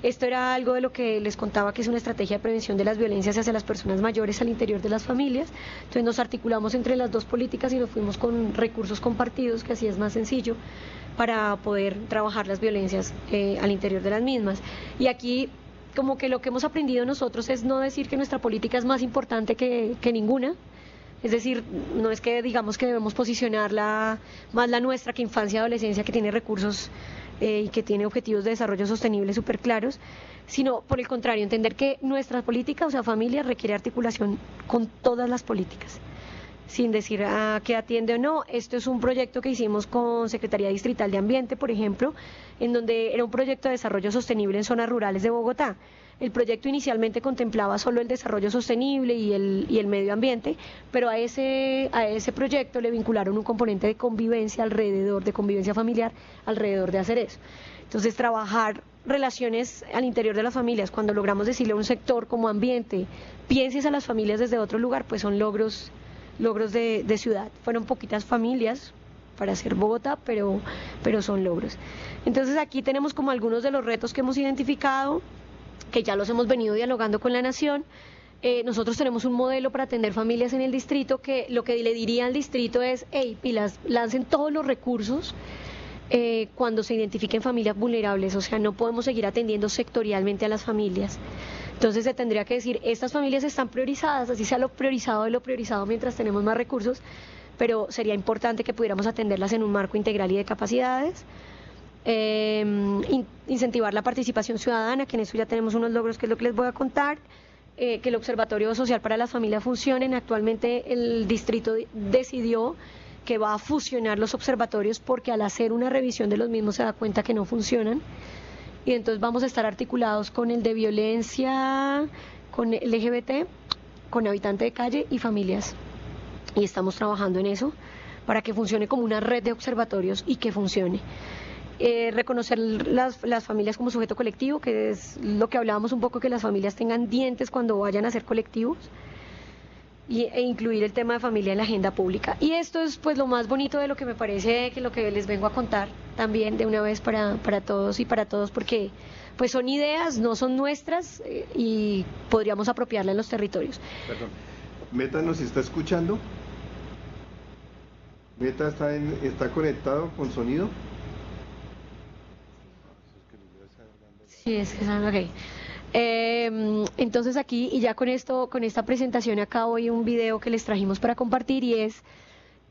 Esto era algo de lo que les contaba, que es una estrategia de prevención de las violencias hacia las personas mayores al interior de las familias. Entonces nos articulamos entre las dos políticas y nos fuimos con recursos compartidos, que así es más sencillo, para poder trabajar las violencias al interior de las mismas. Y aquí como que lo que hemos aprendido nosotros es no decir que nuestra política es más importante que ninguna. Es decir, no es que digamos que debemos posicionarla más la nuestra que infancia y adolescencia, que tiene recursos y que tiene objetivos de desarrollo sostenible súper claros, sino por el contrario, entender que nuestra política, o sea, familia, requiere articulación con todas las políticas, sin decir a qué atiende o no. Esto es un proyecto que hicimos con Secretaría Distrital de Ambiente, por ejemplo, en donde era un proyecto de desarrollo sostenible en zonas rurales de Bogotá. El proyecto inicialmente contemplaba solo el desarrollo sostenible y el medio ambiente, pero a ese proyecto le vincularon un componente de convivencia alrededor, de convivencia familiar alrededor de hacer eso. Entonces, trabajar relaciones al interior de las familias, cuando logramos decirle a un sector como ambiente, pienses a las familias desde otro lugar, pues son logros de ciudad. Fueron poquitas familias para hacer Bogotá, pero son logros. Entonces, aquí tenemos como algunos de los retos que hemos identificado, que ya los hemos venido dialogando con la Nación. Nosotros tenemos un modelo para atender familias en el distrito, que lo que le diría al distrito es: hey, pilas, lancen todos los recursos cuando se identifiquen familias vulnerables. O sea, no podemos seguir atendiendo sectorialmente a las familias. Entonces se tendría que decir, estas familias están priorizadas, así sea lo priorizado de lo priorizado mientras tenemos más recursos, pero sería importante que pudiéramos atenderlas en un marco integral y de capacidades. Incentivar la participación ciudadana, que en eso ya tenemos unos logros, que es lo que les voy a contar. Que el Observatorio Social para las Familias funcione. Actualmente el distrito decidió que va a fusionar los observatorios, porque al hacer una revisión de los mismos se da cuenta que no funcionan, y entonces vamos a estar articulados con el de violencia, con LGBT, con habitante de calle y familias, y estamos trabajando en eso para que funcione como una red de observatorios y que funcione. Reconocer las familias como sujeto colectivo, que es lo que hablábamos un poco, que las familias tengan dientes cuando vayan a ser colectivos, e incluir el tema de familia en la agenda pública. Y esto es pues lo más bonito de lo que me parece, que lo que les vengo a contar también de una vez para todos y para todos, porque pues son ideas, no son nuestras, y podríamos apropiarla en los territorios. Perdón, Meta nos está escuchando. Meta está conectado con sonido. Sí, es que son, ok. Entonces aquí, y ya con esta presentación acabo, y un video que les trajimos para compartir, y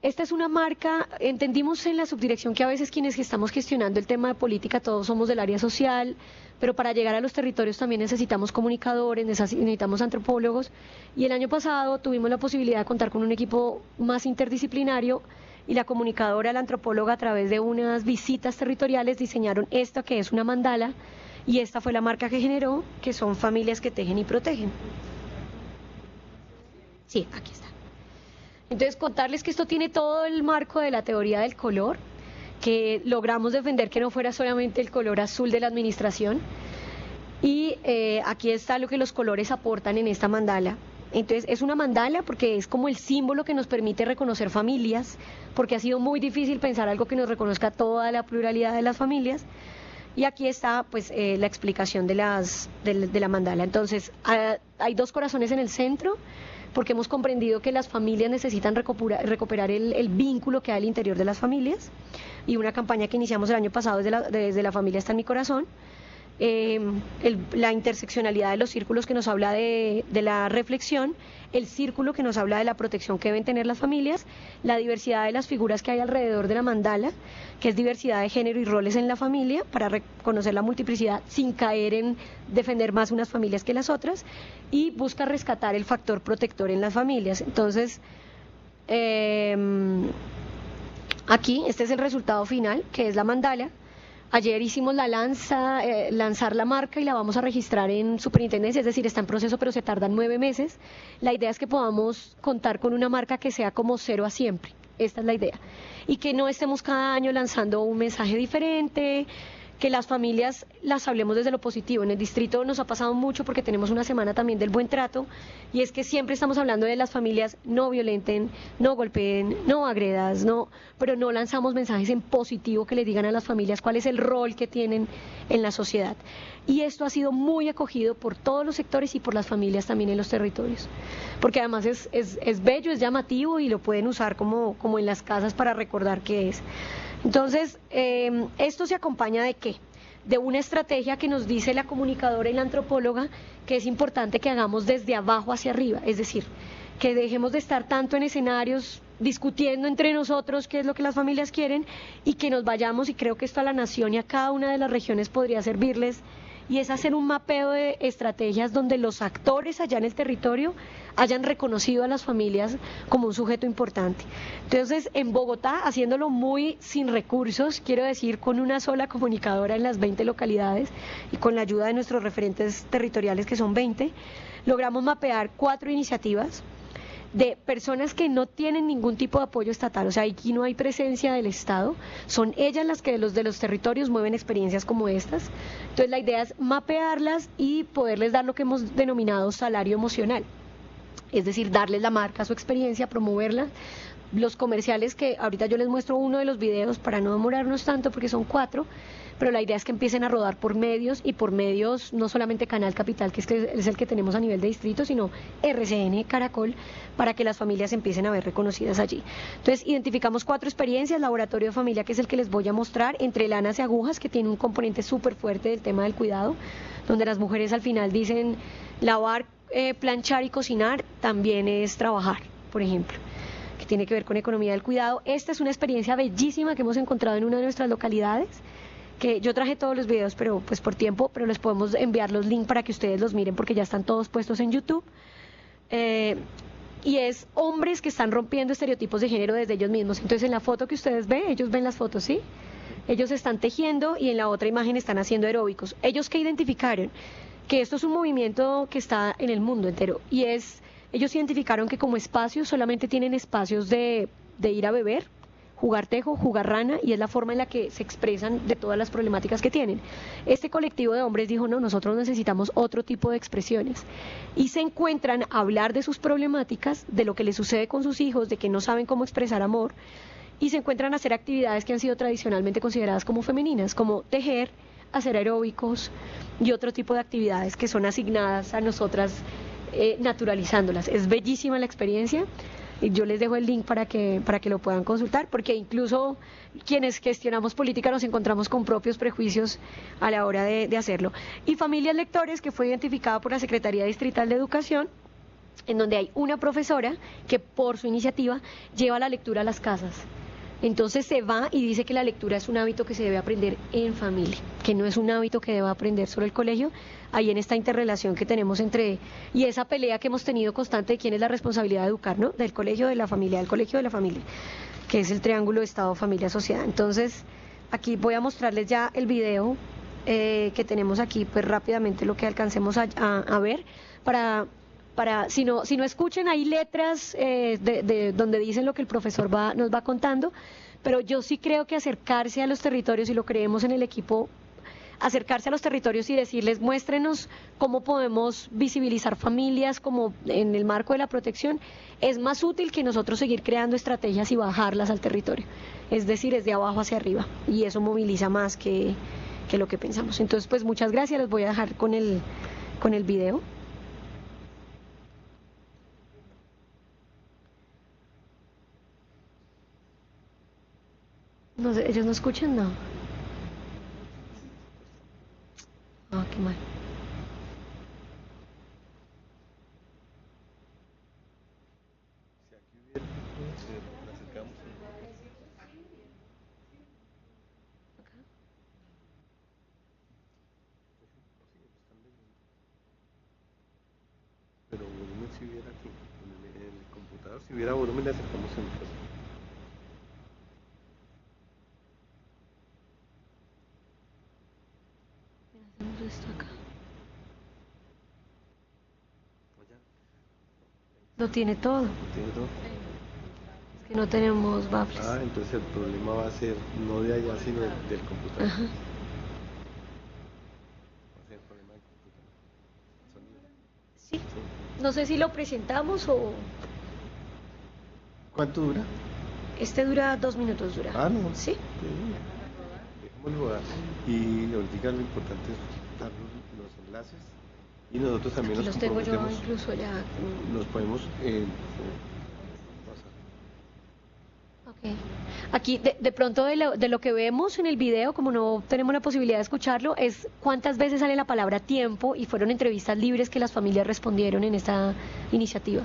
esta es una marca. Entendimos en la subdirección que a veces quienes estamos gestionando el tema de política todos somos del área social, pero para llegar a los territorios también necesitamos comunicadores, necesitamos antropólogos, y el año pasado tuvimos la posibilidad de contar con un equipo más interdisciplinario, y la comunicadora, la antropóloga, a través de unas visitas territoriales diseñaron esta, que es una mandala, y esta fue la marca que generó, que son familias que tejen y protegen. Sí, aquí está. Entonces, contarles que esto tiene todo el marco de la teoría del color, que logramos defender que no fuera solamente el color azul de la administración, y aquí está lo que los colores aportan en esta mandala. Entonces, es una mandala porque es como el símbolo que nos permite reconocer familias, porque ha sido muy difícil pensar algo que nos reconozca toda la pluralidad de las familias. Y aquí está pues la explicación de la mandala. Entonces, hay dos corazones en el centro, porque hemos comprendido que las familias necesitan recuperar el vínculo que hay al interior de las familias, y una campaña que iniciamos el año pasado desde la familia está en mi corazón. La interseccionalidad de los círculos, que nos habla de la reflexión, el círculo que nos habla de la protección que deben tener las familias, la diversidad de las figuras que hay alrededor de la mandala, que es diversidad de género y roles en la familia, para reconocer la multiplicidad sin caer en defender más unas familias que las otras, y busca rescatar el factor protector en las familias. Entonces, aquí este es el resultado final, que es la mandala. Ayer hicimos lanzar la marca, y la vamos a registrar en superintendencia, es decir, está en proceso, pero se tardan 9 meses. La idea es que podamos contar con una marca que sea como 0 a siempre. Esta es la idea. Y que no estemos cada año lanzando un mensaje diferente, que las familias las hablemos desde lo positivo. En el distrito nos ha pasado mucho porque tenemos una semana también del buen trato, y es que siempre estamos hablando de las familias: no violenten, no golpeen, no agredas, no, pero no lanzamos mensajes en positivo que le digan a las familias cuál es el rol que tienen en la sociedad. Y esto ha sido muy acogido por todos los sectores y por las familias también en los territorios, porque además es bello, es llamativo, y lo pueden usar como en las casas para recordar qué es. Entonces, esto se acompaña ¿de qué? De una estrategia que nos dice la comunicadora y la antropóloga que es importante que hagamos desde abajo hacia arriba, es decir, que dejemos de estar tanto en escenarios discutiendo entre nosotros qué es lo que las familias quieren, y que nos vayamos, y creo que esto a la nación y a cada una de las regiones podría servirles, y es hacer un mapeo de estrategias donde los actores allá en el territorio hayan reconocido a las familias como un sujeto importante. Entonces, en Bogotá, haciéndolo muy sin recursos, quiero decir, con una sola comunicadora en las 20 localidades y con la ayuda de nuestros referentes territoriales, que son 20, logramos mapear 4 iniciativas de personas que no tienen ningún tipo de apoyo estatal, o sea, aquí no hay presencia del Estado, son ellas las que de los territorios mueven experiencias como estas. Entonces la idea es mapearlas y poderles dar lo que hemos denominado salario emocional, es decir, darles la marca, su experiencia, promoverla. Los comerciales, que ahorita yo les muestro uno de los videos para no demorarnos tanto porque son 4, pero la idea es que empiecen a rodar por medios, y por medios no solamente Canal Capital, que es el que tenemos a nivel de distrito, sino RCN, Caracol, para que las familias empiecen a ver reconocidas allí. Entonces identificamos 4 experiencias: laboratorio de familia, que es el que les voy a mostrar, entre lanas y agujas, que tiene un componente súper fuerte del tema del cuidado, donde las mujeres al final dicen lavar, planchar y cocinar también es trabajar, por ejemplo, que tiene que ver con economía del cuidado. Esta es una experiencia bellísima que hemos encontrado en una de nuestras localidades, que yo traje todos los videos, pero pues por tiempo, pero les podemos enviar los links para que ustedes los miren, porque ya están todos puestos en YouTube. Y es hombres que están rompiendo estereotipos de género desde ellos mismos. Entonces, en la foto que ustedes ven, ellos ven las fotos, ¿sí? Ellos están tejiendo, y en la otra imagen están haciendo aeróbicos. Ellos que identificaron que esto es un movimiento que está en el mundo entero, y ellos identificaron que como espacios solamente tienen espacios de ir a beber, jugar tejo, jugar rana, y es la forma en la que se expresan de todas las problemáticas que tienen. Este colectivo de hombres dijo: no, nosotros necesitamos otro tipo de expresiones, y se encuentran a hablar de sus problemáticas, de lo que les sucede con sus hijos, de que no saben cómo expresar amor, y se encuentran a hacer actividades que han sido tradicionalmente consideradas como femeninas, como tejer, hacer aeróbicos y otro tipo de actividades que son asignadas a nosotras, naturalizándolas. Es bellísima la experiencia. Yo les dejo el link para que lo puedan consultar, porque incluso quienes gestionamos política nos encontramos con propios prejuicios a la hora de hacerlo. Y Familias Lectores, que fue identificada por la Secretaría Distrital de Educación, en donde hay una profesora que por su iniciativa lleva la lectura a las casas. Entonces se va y dice que la lectura es un hábito que se debe aprender en familia, que no es un hábito que deba aprender solo el colegio. Ahí en esta interrelación que tenemos y esa pelea que hemos tenido constante de quién es la responsabilidad de educar, ¿no? Del colegio, de la familia, del colegio, de la familia, que es el triángulo de Estado, familia, sociedad. Entonces, aquí voy a mostrarles ya el video que tenemos aquí, pues rápidamente lo que alcancemos a ver, para si no escuchen, hay letras de donde dicen lo que el profesor nos va contando, pero yo sí creo que acercarse a los territorios, y lo creemos en el equipo, acercarse a los territorios y decirles: muéstrenos cómo podemos visibilizar familias como en el marco de la protección, es más útil que nosotros seguir creando estrategias y bajarlas al territorio. Es decir, es de abajo hacia arriba, y eso moviliza más que lo que pensamos. Entonces, pues muchas gracias, les voy a dejar con el video. No sé, ¿ellos no escuchan? No. Ah, qué mal. Si aquí hubiera, la acercamos. Pero volumen si hubiera aquí, en el computador, si hubiera volumen le acercamos en el caso. Hacemos esto acá. Lo tiene todo. ¿Tiene todo? Es que no tenemos baffles. Entonces el problema va a ser no de allá, sino del computador. Ajá. no sé si lo presentamos o... ¿Cuánto dura? Este dura 2 minutos, dura. Ah, no. ¿Sí? Dejémoslo rodar. Y ahorita lo importante es dar los enlaces y nosotros también Aquí nos los tengo yo comprometemos. incluso ya. Nos podemos pasar. Ok. Aquí, de pronto, de lo que vemos en el video, como no tenemos la posibilidad de escucharlo, es cuántas veces sale la palabra tiempo y fueron entrevistas libres que las familias respondieron en esta iniciativa.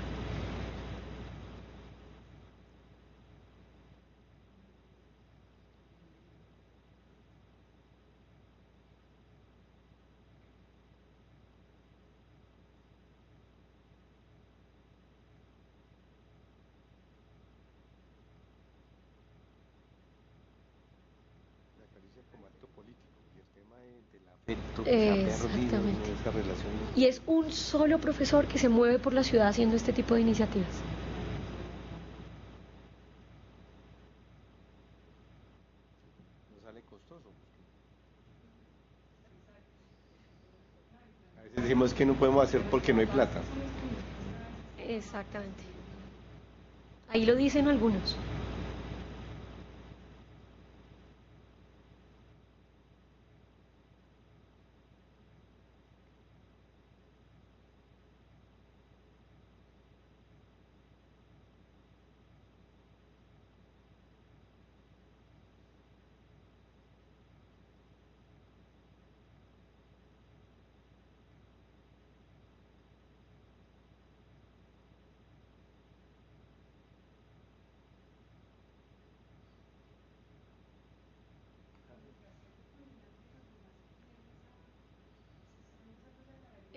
La caricia como acto político y el tema del afecto que se ha perdido Exactamente. en esa relación. Y es un solo profesor que se mueve por la ciudad haciendo este tipo de iniciativas. No sale costoso. A veces decimos que no podemos hacer porque no hay plata. Exactamente. Ahí lo dicen algunos.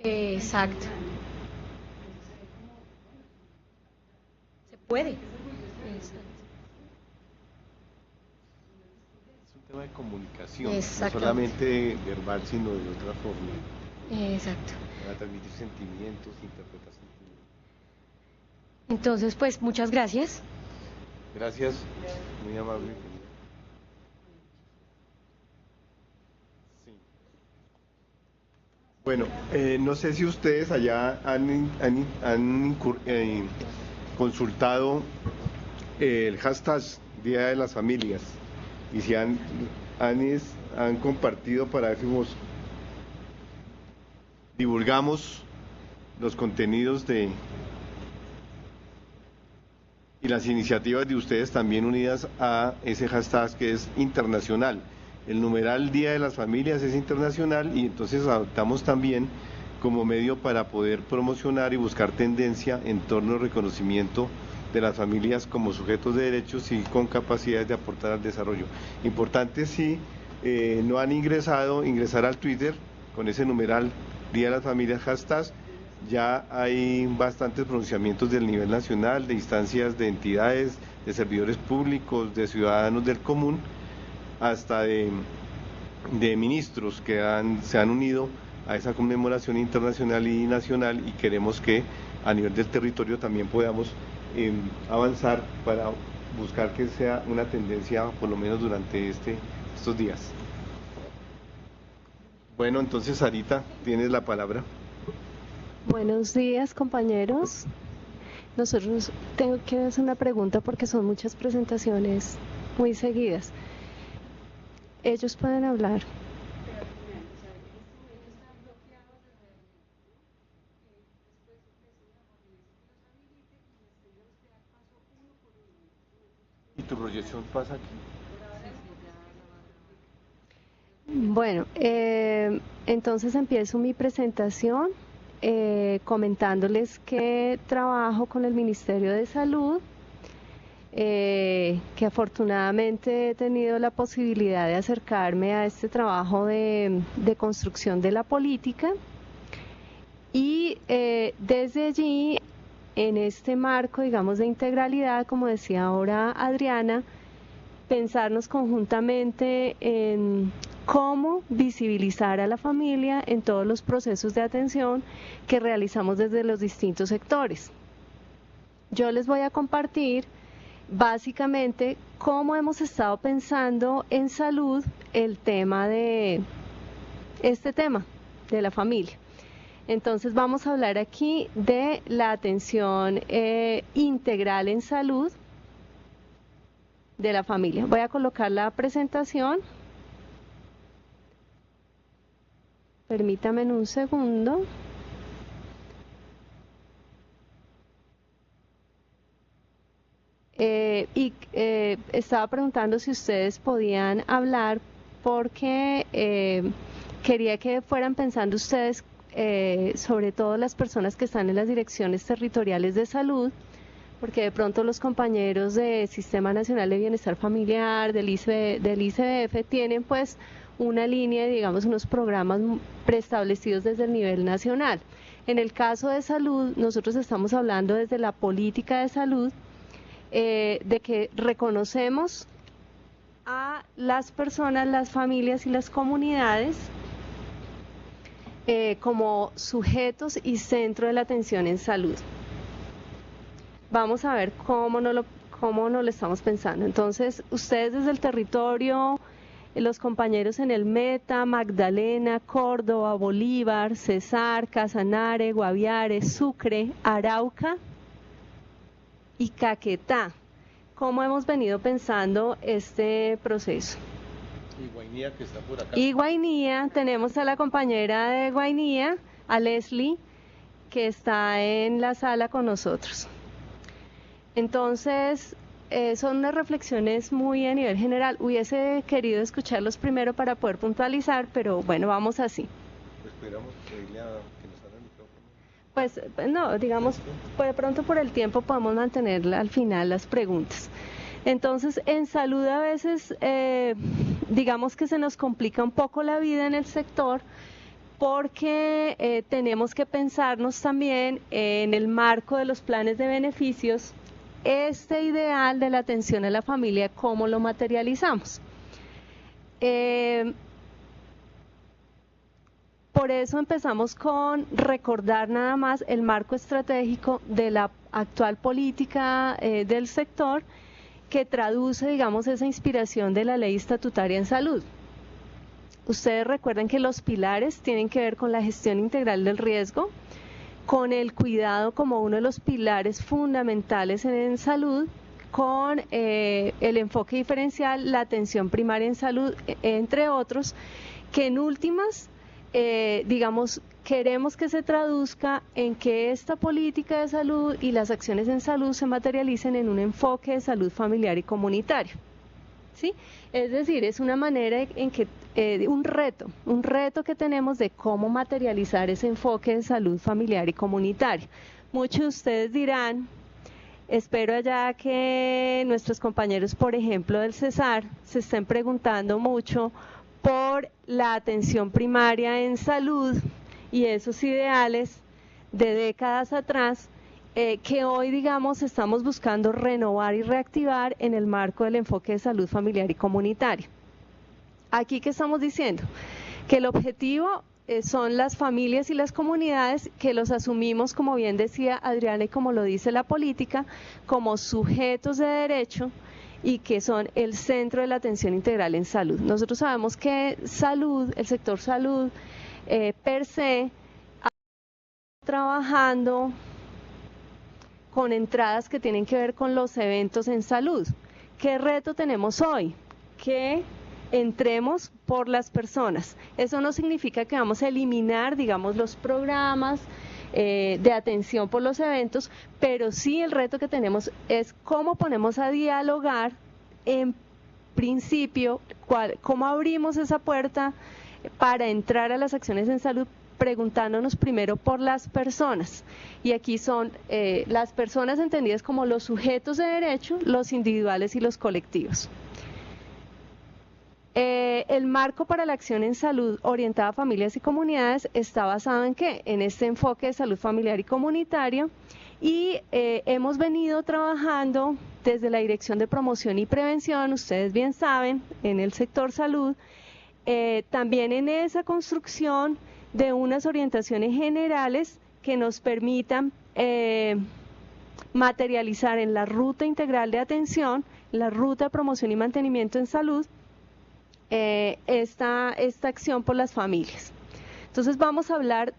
Exacto. Se puede. Exacto. Es un tema de comunicación, no Exactamente. solamente verbal, sino de otra forma. Exacto. Para transmitir sentimientos, interpretar sentimientos. Entonces, pues, muchas gracias. Gracias, muy amable. Sí. Bueno, no sé si ustedes allá han consultado el hashtag Día de las Familias y si han compartido para ver si divulgamos los contenidos y las iniciativas de ustedes también unidas a ese hashtag que es internacional. El numeral Día de las Familias es internacional y entonces adoptamos también como medio para poder promocionar y buscar tendencia en torno al reconocimiento de las familias como sujetos de derechos y con capacidades de aportar al desarrollo. Importante si no han ingresar al Twitter con ese numeral Día de las Familias hashtag. Ya hay bastantes pronunciamientos del nivel nacional, de instancias de entidades, de servidores públicos, de ciudadanos del común, hasta de ministros que se han unido a esa conmemoración internacional y nacional y queremos que a nivel del territorio también podamos avanzar para buscar que sea una tendencia por lo menos durante estos días. Bueno, entonces Sarita, tienes la palabra. Buenos días, compañeros. Tengo que hacer una pregunta porque son muchas presentaciones muy seguidas. Ellos pueden hablar. ¿Y tu proyección pasa aquí? Bueno, entonces empiezo mi presentación comentándoles que trabajo con el Ministerio de Salud, que afortunadamente he tenido la posibilidad de acercarme a este trabajo de construcción de la política y desde allí, en este marco, digamos, de integralidad, como decía ahora Adriana, pensarnos conjuntamente en cómo visibilizar a la familia en todos los procesos de atención que realizamos desde los distintos sectores. Yo les voy a compartir básicamente cómo hemos estado pensando en salud el tema de este tema de la familia. Entonces vamos a hablar aquí de la atención integral en salud de la familia. Voy a colocar la presentación. Permítame un segundo. Estaba preguntando si ustedes podían hablar porque quería que fueran pensando ustedes, sobre todo las personas que están en las direcciones territoriales de salud, porque de pronto los compañeros del Sistema Nacional de Bienestar Familiar, del ICBF, tienen pues una línea, digamos, unos programas preestablecidos desde el nivel nacional. En el caso de salud, nosotros estamos hablando desde la política de salud, de que reconocemos a las personas, las familias y las comunidades como sujetos y centro de la atención en salud. Vamos a ver cómo no lo estamos pensando. Entonces, ustedes desde el territorio, los compañeros en el Meta, Magdalena, Córdoba, Bolívar, Cesar, Casanare, Guaviare, Sucre, Arauca y Caquetá. ¿Cómo hemos venido pensando este proceso? Y Guainía, que está por acá. Y Guainía, tenemos a la compañera de Guainía, a Leslie, que está en la sala con nosotros. Entonces, son unas reflexiones muy a nivel general. Hubiese querido escucharlos primero para poder puntualizar, pero bueno, vamos así. Pues pudiéramos pedirle a que nos abra el micrófono. Pues no, digamos, de pronto por el tiempo podemos mantener al final las preguntas. Entonces, en salud a veces, digamos que se nos complica un poco la vida en el sector, porque tenemos que pensarnos también en el marco de los planes de beneficios, este ideal de la atención a la familia, ¿cómo lo materializamos? Por eso empezamos con recordar nada más el marco estratégico de la actual política del sector, que traduce, digamos, esa inspiración de la ley estatutaria en salud. Ustedes recuerden que los pilares tienen que ver con la gestión integral del riesgo, con el cuidado como uno de los pilares fundamentales en salud, con el enfoque diferencial, la atención primaria en salud, entre otros, que en últimas, digamos, queremos que se traduzca en que esta política de salud y las acciones en salud se materialicen en un enfoque de salud familiar y comunitario. ¿Sí? Es decir, es una manera en que, un reto que tenemos de cómo materializar ese enfoque de salud familiar y comunitario. Muchos de ustedes dirán, espero allá que nuestros compañeros, por ejemplo, del Cesar, se estén preguntando mucho por la atención primaria en salud y esos ideales de décadas atrás, que hoy, digamos, estamos buscando renovar y reactivar en el marco del enfoque de salud familiar y comunitario. Aquí, ¿qué estamos diciendo? Que el objetivo son las familias y las comunidades, que los asumimos, como bien decía Adriana y como lo dice la política, como sujetos de derecho y que son el centro de la atención integral en salud. Nosotros sabemos que salud, el sector salud per se, trabajando con entradas que tienen que ver con los eventos en salud. ¿Qué reto tenemos hoy? Que entremos por las personas. Eso no significa que vamos a eliminar, digamos, los programas de atención por los eventos, pero sí el reto que tenemos es cómo ponemos a dialogar en principio, cómo abrimos esa puerta para entrar a las acciones en salud, preguntándonos primero por las personas. Y aquí son las personas entendidas como los sujetos de derecho, los individuales y los colectivos. El marco para la acción en salud orientada a familias y comunidades está basado en ¿qué? En este enfoque de salud familiar y comunitario, y hemos venido trabajando desde la Dirección de Promoción y Prevención, ustedes bien saben, en el sector salud, también en esa construcción de unas orientaciones generales que nos permitan materializar en la ruta integral de atención, la ruta de promoción y mantenimiento en salud, esta acción por las familias. Entonces vamos a hablar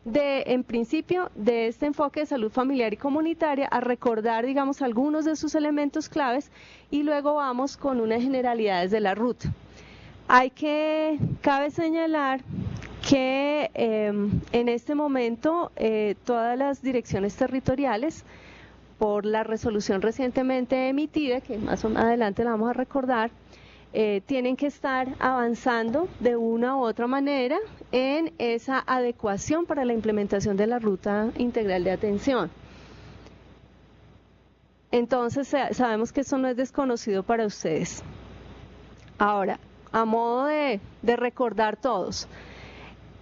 en principio, de este enfoque de salud familiar y comunitaria, a recordar, digamos, algunos de sus elementos claves y luego vamos con unas generalidades de la ruta. Cabe señalar que en este momento todas las direcciones territoriales, por la resolución recientemente emitida, que más adelante la vamos a recordar, tienen que estar avanzando de una u otra manera en esa adecuación para la implementación de la ruta integral de atención. Entonces sabemos que eso no es desconocido para ustedes. Ahora, a modo de recordar todos,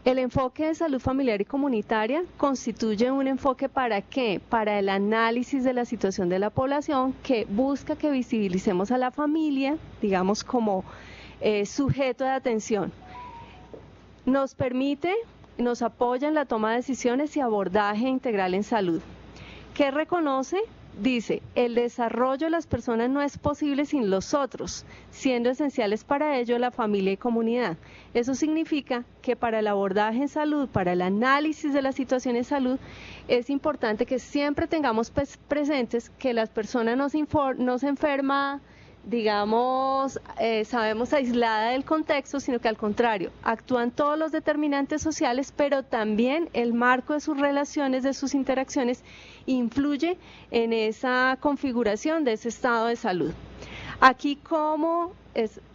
el enfoque de salud familiar y comunitaria constituye un enfoque ¿para qué? Para el análisis de la situación de la población, que busca que visibilicemos a la familia, digamos, como sujeto de atención. Nos apoya en la toma de decisiones y abordaje integral en salud. ¿Qué reconoce? Dice, el desarrollo de las personas no es posible sin los otros, siendo esenciales para ello la familia y comunidad. Eso significa que para el abordaje en salud, para el análisis de la situación en salud, es importante que siempre tengamos presentes que las personas no se enferman, digamos, sabemos aislada del contexto, sino que al contrario, actúan todos los determinantes sociales, pero también el marco de sus relaciones, de sus interacciones, influye en esa configuración de ese estado de salud. Aquí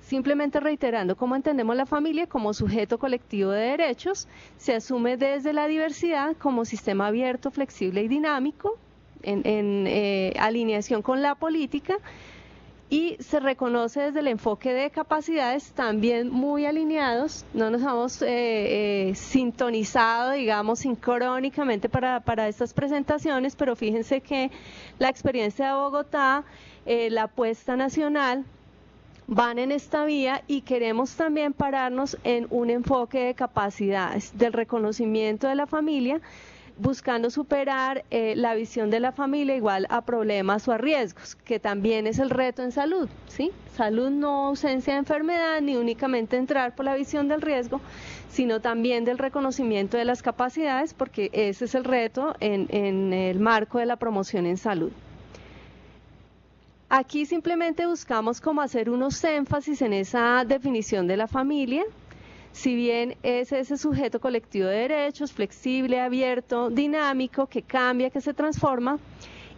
simplemente reiterando, cómo entendemos la familia como sujeto colectivo de derechos, se asume desde la diversidad como sistema abierto, flexible y dinámico, en alineación con la política, y se reconoce desde el enfoque de capacidades también muy alineados. No nos hemos sintonizado, digamos, sincrónicamente para estas presentaciones, pero fíjense que la experiencia de Bogotá, la apuesta nacional, van en esta vía y queremos también pararnos en un enfoque de capacidades, del reconocimiento de la familia, buscando superar la visión de la familia igual a problemas o a riesgos, que también es el reto en salud, ¿sí? Salud no ausencia de enfermedad, ni únicamente entrar por la visión del riesgo, sino también del reconocimiento de las capacidades, porque ese es el reto en el marco de la promoción en salud. Aquí simplemente buscamos como hacer unos énfasis en esa definición de la familia. Si bien es ese sujeto colectivo de derechos, flexible, abierto, dinámico, que cambia, que se transforma,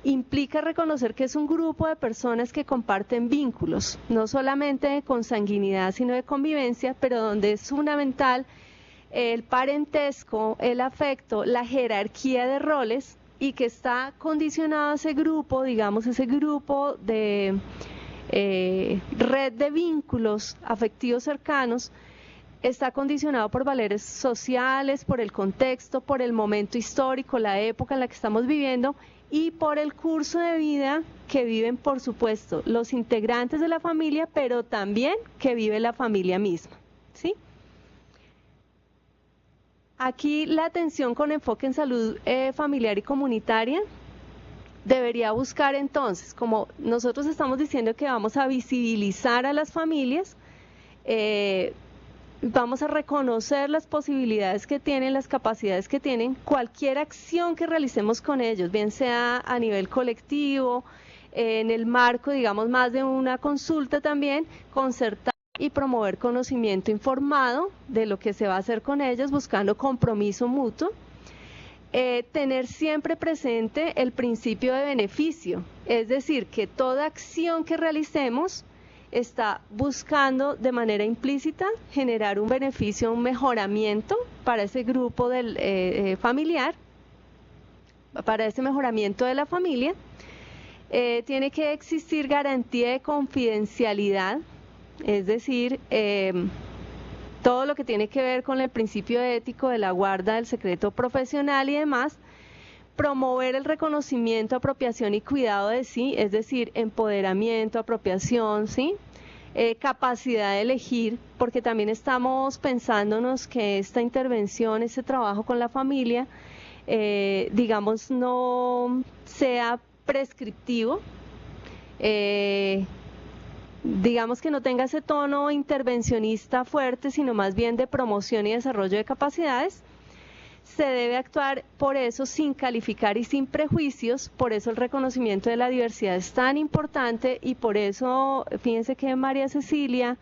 implica reconocer que es un grupo de personas que comparten vínculos, no solamente de consanguinidad, sino de convivencia, pero donde es fundamental el parentesco, el afecto, la jerarquía de roles, y que está condicionado a ese grupo, digamos, ese grupo de red de vínculos afectivos cercanos, está condicionado por valores sociales, por el contexto, por el momento histórico, la época en la que estamos viviendo y por el curso de vida que viven, por supuesto, los integrantes de la familia, pero también que vive la familia misma, ¿sí? Aquí la atención con enfoque en salud familiar y comunitaria debería buscar entonces, como nosotros estamos diciendo que vamos a visibilizar a las familias, vamos a reconocer las posibilidades que tienen, las capacidades que tienen, cualquier acción que realicemos con ellos, bien sea a nivel colectivo, en el marco, digamos, más de una consulta también, concertar y promover conocimiento informado de lo que se va a hacer con ellos, buscando compromiso mutuo. Tener siempre presente el principio de beneficio, es decir, que toda acción que realicemos está buscando de manera implícita generar un beneficio, un mejoramiento para ese grupo familiar, para ese mejoramiento de la familia. Tiene que existir garantía de confidencialidad, es decir, todo lo que tiene que ver con el principio ético de la guarda del secreto profesional y demás. Promover el reconocimiento, apropiación y cuidado de sí, es decir, empoderamiento, apropiación, ¿sí? Capacidad de elegir, porque también estamos pensándonos que esta intervención, este trabajo con la familia, digamos, no sea prescriptivo, digamos que no tenga ese tono intervencionista fuerte, sino más bien de promoción y desarrollo de capacidades. se debe actuar por eso sin calificar y sin prejuicios, por eso el reconocimiento de la diversidad es tan importante y por eso, fíjense que María Cecilia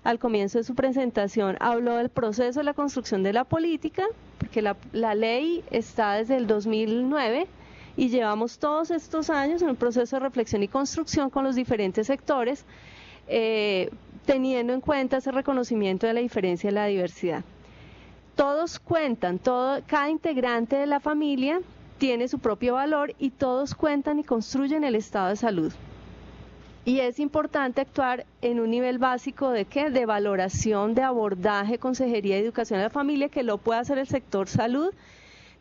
al comienzo de su presentación habló del proceso de la construcción de la política, porque la ley está desde el 2009 y llevamos todos estos años en un proceso de reflexión y construcción con los diferentes sectores, teniendo en cuenta ese reconocimiento de la diferencia y la diversidad. Todos cuentan, cada integrante de la familia tiene su propio valor y todos cuentan y construyen el estado de salud. Y es importante actuar en un nivel básico de ¿qué? De valoración, de abordaje, consejería y educación a la familia, que lo puede hacer el sector salud,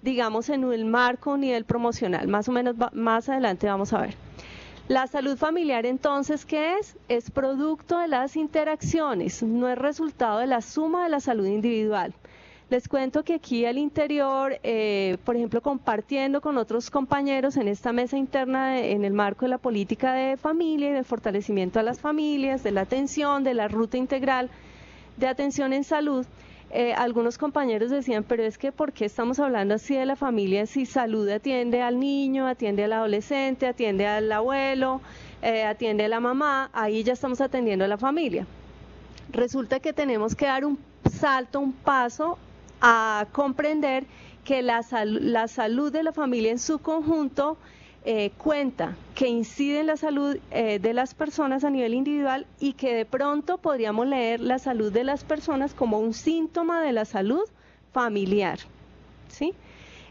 digamos en un marco, nivel promocional, más o menos más adelante vamos a ver. La salud familiar entonces, ¿qué es? Es producto de las interacciones, no es resultado de la suma de la salud individual. Les cuento que aquí al interior, por ejemplo, compartiendo con otros compañeros en esta mesa interna en el marco de la política de familia y de fortalecimiento a las familias, de la atención, de la ruta integral de atención en salud, algunos compañeros decían, pero es que ¿por qué estamos hablando así de la familia si salud atiende al niño, atiende al adolescente, atiende al abuelo, atiende a la mamá? Ahí ya estamos atendiendo a la familia. Resulta que tenemos que dar un salto, un paso a comprender que la salud de la familia en su conjunto cuenta, que incide en la salud de las personas a nivel individual y que de pronto podríamos leer la salud de las personas como un síntoma de la salud familiar, ¿sí?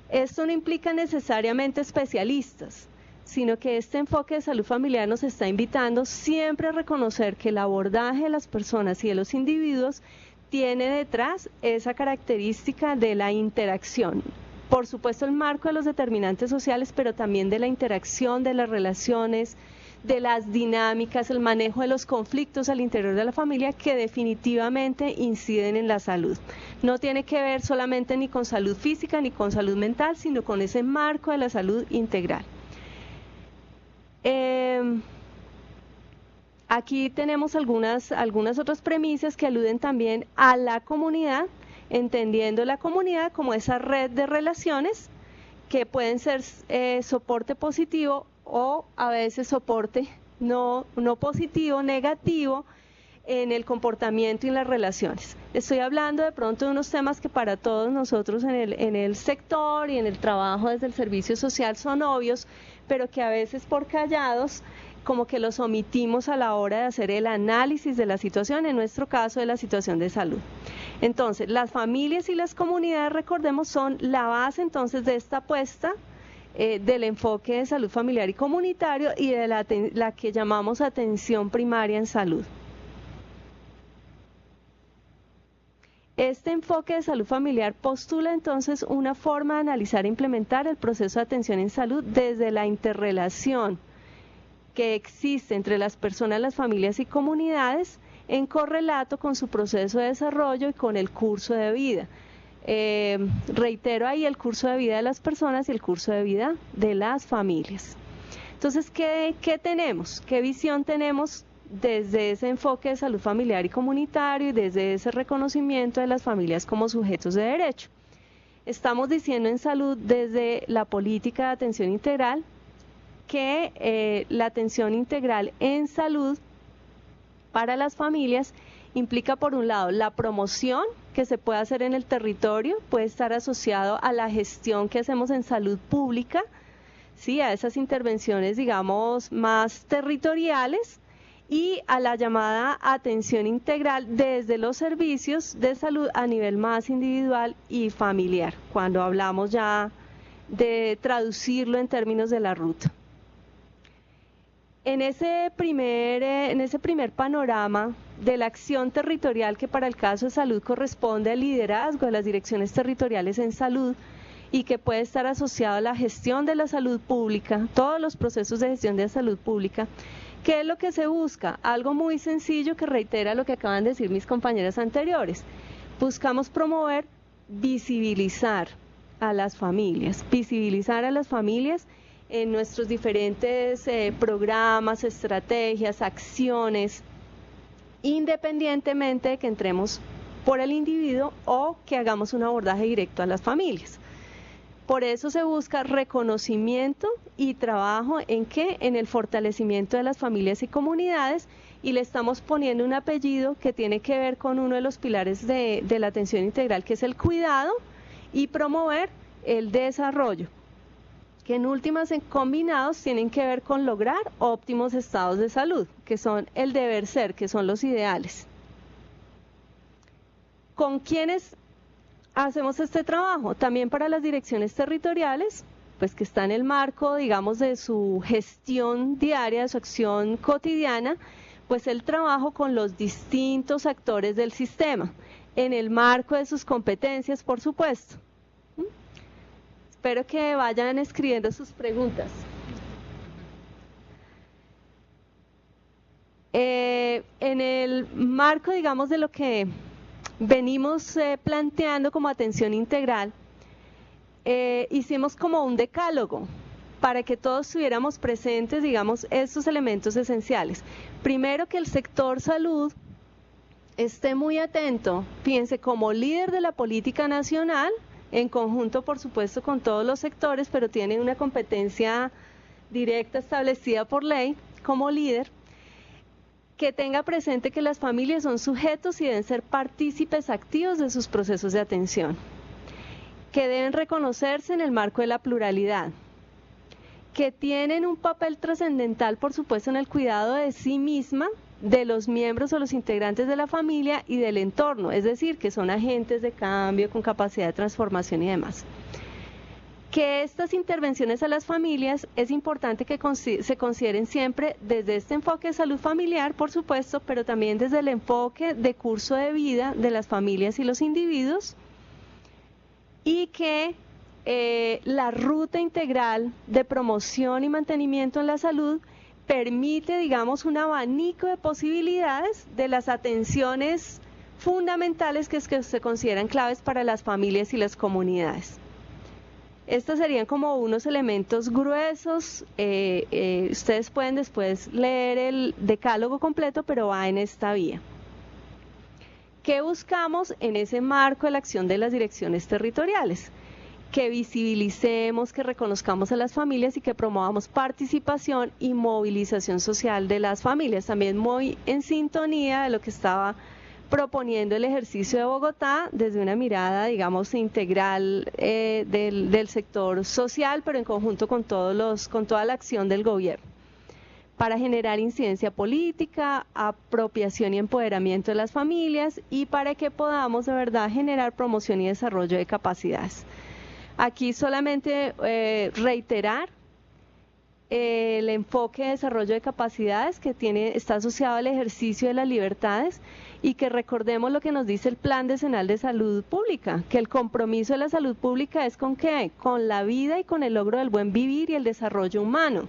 Esto no implica necesariamente especialistas, sino que este enfoque de salud familiar nos está invitando siempre a reconocer que el abordaje de las personas y de los individuos tiene detrás esa característica de la interacción. Por supuesto el marco de los determinantes sociales, pero también de la interacción, de las relaciones, de las dinámicas, el manejo de los conflictos al interior de la familia que definitivamente inciden en la salud. No tiene que ver solamente ni con salud física ni con salud mental, sino con ese marco de la salud integral. Aquí tenemos algunas otras premisas que aluden también a la comunidad, entendiendo la comunidad como esa red de relaciones que pueden ser soporte positivo o a veces soporte no positivo, negativo en el comportamiento y en las relaciones. Estoy hablando de pronto de unos temas que para todos nosotros en el sector y en el trabajo desde el servicio social son obvios, pero que a veces por callados como que los omitimos a la hora de hacer el análisis de la situación, en nuestro caso de la situación de salud. Entonces, las familias y las comunidades, recordemos, son la base entonces de esta apuesta del enfoque de salud familiar y comunitario y de la que llamamos atención primaria en salud. Este enfoque de salud familiar postula entonces una forma de analizar e implementar el proceso de atención en salud desde la interrelación que existe entre las personas, las familias y comunidades en correlato con su proceso de desarrollo y con el curso de vida. Reitero ahí el curso de vida de las personas y el curso de vida de las familias. Entonces, ¿qué tenemos? ¿Qué visión tenemos desde ese enfoque de salud familiar y comunitario y desde ese reconocimiento de las familias como sujetos de derecho? Estamos diciendo en salud desde la política de atención integral que la atención integral en salud para las familias implica por un lado la promoción que se puede hacer en el territorio, puede estar asociado a la gestión que hacemos en salud pública, ¿sí? A esas intervenciones digamos más territoriales y a la llamada atención integral desde los servicios de salud a nivel más individual y familiar, cuando hablamos ya de traducirlo en términos de la ruta. En ese primer panorama de la acción territorial que para el caso de salud corresponde al liderazgo de las direcciones territoriales en salud y que puede estar asociado a la gestión de la salud pública, todos los procesos de gestión de la salud pública, ¿qué es lo que se busca? Algo muy sencillo que reitera lo que acaban de decir mis compañeras anteriores. Buscamos promover, visibilizar a las familias en nuestros diferentes programas, estrategias, acciones, independientemente de que entremos por el individuo o que hagamos un abordaje directo a las familias. Por eso se busca reconocimiento y trabajo ¿en qué? En el fortalecimiento de las familias y comunidades, y le estamos poniendo un apellido que tiene que ver con uno de los pilares de la atención integral, que es el cuidado y promover el desarrollo, que en últimas en combinados tienen que ver con lograr óptimos estados de salud, que son el deber ser, que son los ideales. ¿Con quiénes hacemos este trabajo? También para las direcciones territoriales, pues que está en el marco, digamos, de su gestión diaria, de su acción cotidiana, pues el trabajo con los distintos actores del sistema, en el marco de sus competencias, por supuesto. Espero que vayan escribiendo sus preguntas. En el marco, digamos, de lo que venimos planteando como atención integral, hicimos como un decálogo para que todos tuviéramos presentes, digamos, estos elementos esenciales. Primero, que el sector salud esté muy atento, fíjense, como líder de la política nacional, en conjunto, por supuesto, con todos los sectores, pero tiene una competencia directa establecida por ley como líder, que tenga presente que las familias son sujetos y deben ser partícipes activos de sus procesos de atención, que deben reconocerse en el marco de la pluralidad, que tienen un papel trascendental, por supuesto, en el cuidado de sí misma, de los miembros o los integrantes de la familia y del entorno, es decir, que son agentes de cambio con capacidad de transformación y demás. Que estas intervenciones a las familias es importante que se consideren siempre desde este enfoque de salud familiar, por supuesto, pero también desde el enfoque de curso de vida de las familias y los individuos, y que la ruta integral de promoción y mantenimiento en la salud permite, digamos, un abanico de posibilidades de las atenciones fundamentales que se consideran claves para las familias y las comunidades. Estos serían como unos elementos gruesos. Ustedes pueden después leer el decálogo completo, pero va en esta vía. ¿Qué buscamos en ese marco de la acción de las direcciones territoriales? Que visibilicemos, que reconozcamos a las familias y que promovamos participación y movilización social de las familias. También muy en sintonía de lo que estaba proponiendo el ejercicio de Bogotá desde una mirada, digamos, integral del sector social, pero en conjunto con toda la acción del gobierno, para generar incidencia política, apropiación y empoderamiento de las familias, y para que podamos de verdad generar promoción y desarrollo de capacidades. Aquí solamente reiterar el enfoque de desarrollo de capacidades que está asociado al ejercicio de las libertades, y que recordemos lo que nos dice el Plan Decenal de Salud Pública, que el compromiso de la salud pública es ¿con qué? Con la vida y con el logro del buen vivir y el desarrollo humano.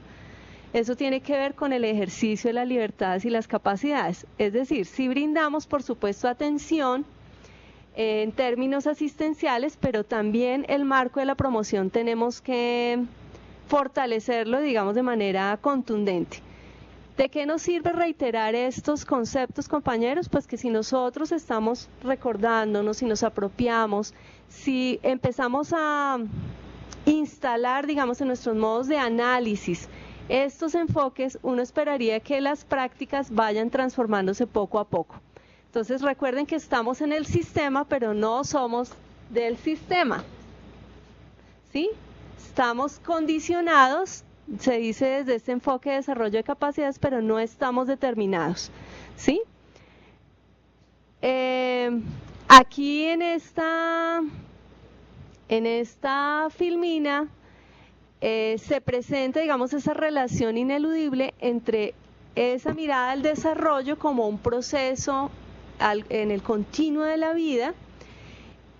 Eso tiene que ver con el ejercicio de las libertades y las capacidades. Es decir, si brindamos, por supuesto, atención en términos asistenciales, pero también el marco de la promoción tenemos que fortalecerlo, digamos, de manera contundente. ¿De qué nos sirve reiterar estos conceptos, compañeros? Pues que si nosotros estamos recordándonos, si nos apropiamos, si empezamos a instalar, digamos, en nuestros modos de análisis estos enfoques, uno esperaría que las prácticas vayan transformándose poco a poco. Entonces recuerden que estamos en el sistema, pero no somos del sistema, ¿sí? Estamos condicionados, se dice desde este enfoque de desarrollo de capacidades, pero no estamos determinados, ¿sí? Aquí en esta filmina se presenta, digamos, esa relación ineludible entre esa mirada al desarrollo como un proceso en el continuo de la vida,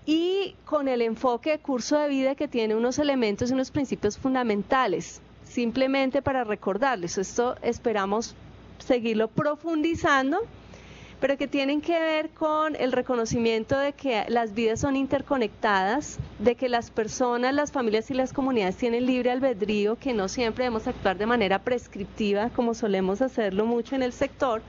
y con el enfoque de curso de vida que tiene unos elementos y unos principios fundamentales. Simplemente para recordarles, esto esperamos seguirlo profundizando, pero que tienen que ver con el reconocimiento de que las vidas son interconectadas, de que las personas, las familias y las comunidades tienen libre albedrío, que no siempre debemos actuar de manera prescriptiva como solemos hacerlo mucho en el sector,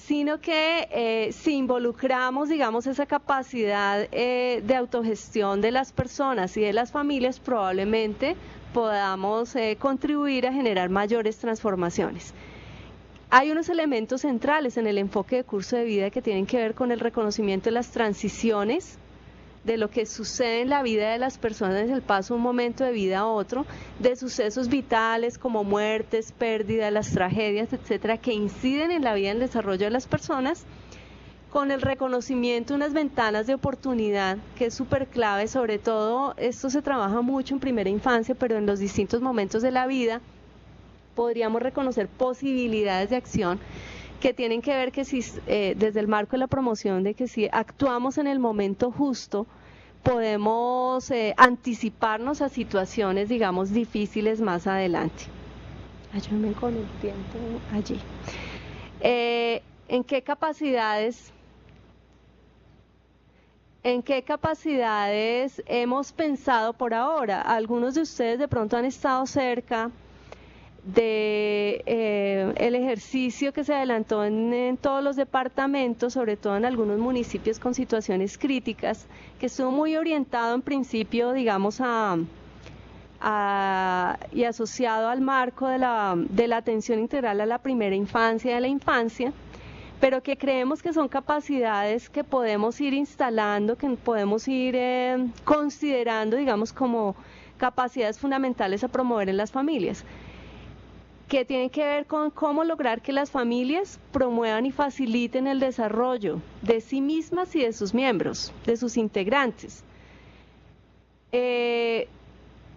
sino que si involucramos, digamos, esa capacidad de autogestión de las personas y de las familias, probablemente podamos contribuir a generar mayores transformaciones. Hay unos elementos centrales en el enfoque de curso de vida que tienen que ver con el reconocimiento de las transiciones, de lo que sucede en la vida de las personas, el paso de un momento de vida a otro, de sucesos vitales como muertes, pérdidas, las tragedias, etcétera, que inciden en la vida y en el desarrollo de las personas, con el reconocimiento de unas ventanas de oportunidad, que es súper clave. Sobre todo esto se trabaja mucho en primera infancia, pero en los distintos momentos de la vida podríamos reconocer posibilidades de acción que tienen que ver que si desde el marco de la promoción de que si actuamos en el momento justo, podemos anticiparnos a situaciones, digamos, difíciles más adelante. Ayúdenme con el tiempo allí. ¿En qué capacidades hemos pensado por ahora? Algunos de ustedes de pronto han estado cerca de el ejercicio que se adelantó en todos los departamentos, sobre todo en algunos municipios con situaciones críticas, que estuvo muy orientado en principio, digamos, y asociado al marco de la atención integral a la primera infancia y a la infancia, pero que creemos que son capacidades que podemos ir instalando, que podemos ir considerando, digamos, como capacidades fundamentales a promover en las familias, que tienen que ver con cómo lograr que las familias promuevan y faciliten el desarrollo de sí mismas y de sus miembros, de sus integrantes.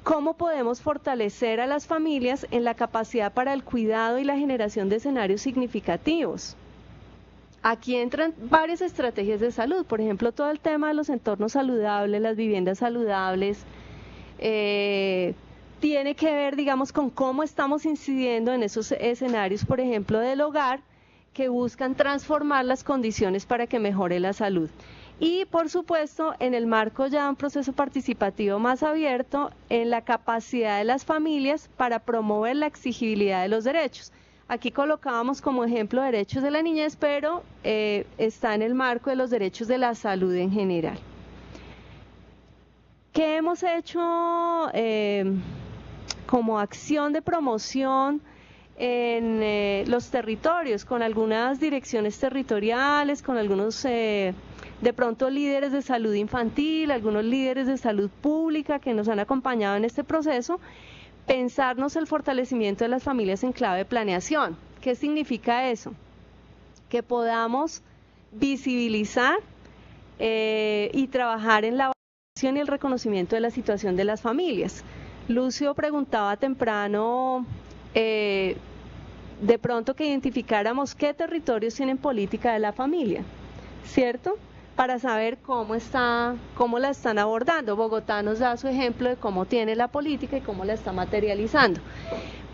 ¿Cómo podemos fortalecer a las familias en la capacidad para el cuidado y la generación de escenarios significativos? Aquí entran varias estrategias de salud, por ejemplo, todo el tema de los entornos saludables, las viviendas saludables, tiene que ver, digamos, con cómo estamos incidiendo en esos escenarios, por ejemplo, del hogar, que buscan transformar las condiciones para que mejore la salud. Y, por supuesto, en el marco ya de un proceso participativo más abierto, en la capacidad de las familias para promover la exigibilidad de los derechos. Aquí colocábamos como ejemplo derechos de la niñez, pero está en el marco de los derechos de la salud en general. ¿Qué hemos hecho como acción de promoción en los territorios, con algunas direcciones territoriales, con algunos de pronto líderes de salud infantil, algunos líderes de salud pública que nos han acompañado en este proceso? Pensarnos el fortalecimiento de las familias en clave de planeación. ¿Qué significa eso? Que podamos visibilizar y trabajar en la valoración y el reconocimiento de la situación de las familias. Lucio preguntaba temprano, de pronto que identificáramos qué territorios tienen política de la familia, ¿cierto? Para saber cómo la están abordando. Bogotá nos da su ejemplo de cómo tiene la política y cómo la está materializando.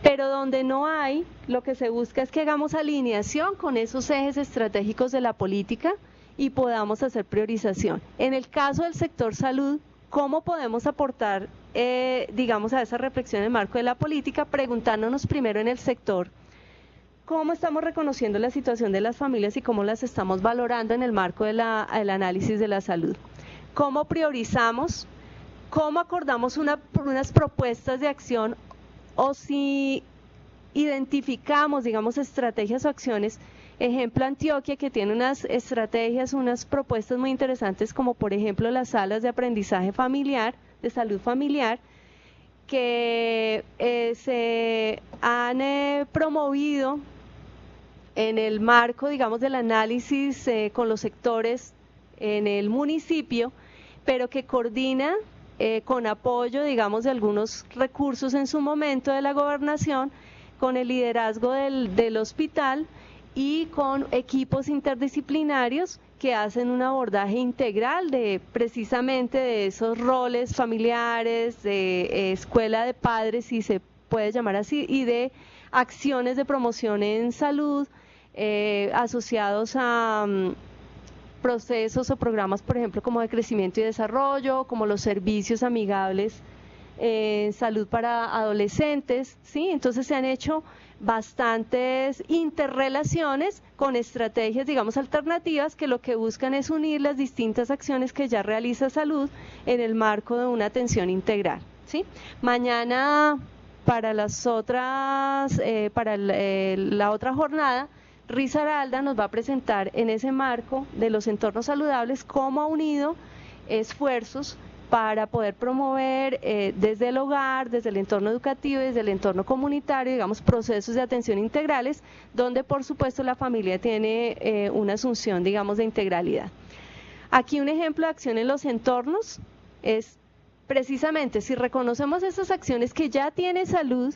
Pero donde no hay, lo que se busca es que hagamos alineación con esos ejes estratégicos de la política y podamos hacer priorización. En el caso del sector salud, ¿cómo podemos aportar, digamos, a esa reflexión en el marco de la política? Preguntándonos primero en el sector, ¿cómo estamos reconociendo la situación de las familias y cómo las estamos valorando en el marco del análisis de la salud? ¿Cómo priorizamos? ¿Cómo acordamos unas propuestas de acción? O si identificamos, digamos, estrategias o acciones. Ejemplo, Antioquia, que tiene unas estrategias, unas propuestas muy interesantes, como por ejemplo las salas de aprendizaje familiar, de salud familiar, que se han promovido en el marco, digamos, del análisis con los sectores en el municipio, pero que coordina con apoyo, digamos, de algunos recursos en su momento de la gobernación, con el liderazgo del hospital y con equipos interdisciplinarios que hacen un abordaje integral de precisamente de esos roles familiares, de escuela de padres, si se puede llamar así, y de acciones de promoción en salud asociados a procesos o programas, por ejemplo, como de crecimiento y desarrollo, como los servicios amigables en salud para adolescentes, ¿sí? Entonces se han hecho bastantes interrelaciones con estrategias, digamos, alternativas que lo que buscan es unir las distintas acciones que ya realiza salud en el marco de una atención integral, ¿sí? Mañana, para las otras, la otra jornada, Risaralda nos va a presentar en ese marco de los entornos saludables cómo ha unido esfuerzos para poder promover desde el hogar, desde el entorno educativo, desde el entorno comunitario, digamos, procesos de atención integrales, donde por supuesto la familia tiene una asunción, digamos, de integralidad. Aquí un ejemplo de acción en los entornos es precisamente si reconocemos esas acciones que ya tiene salud,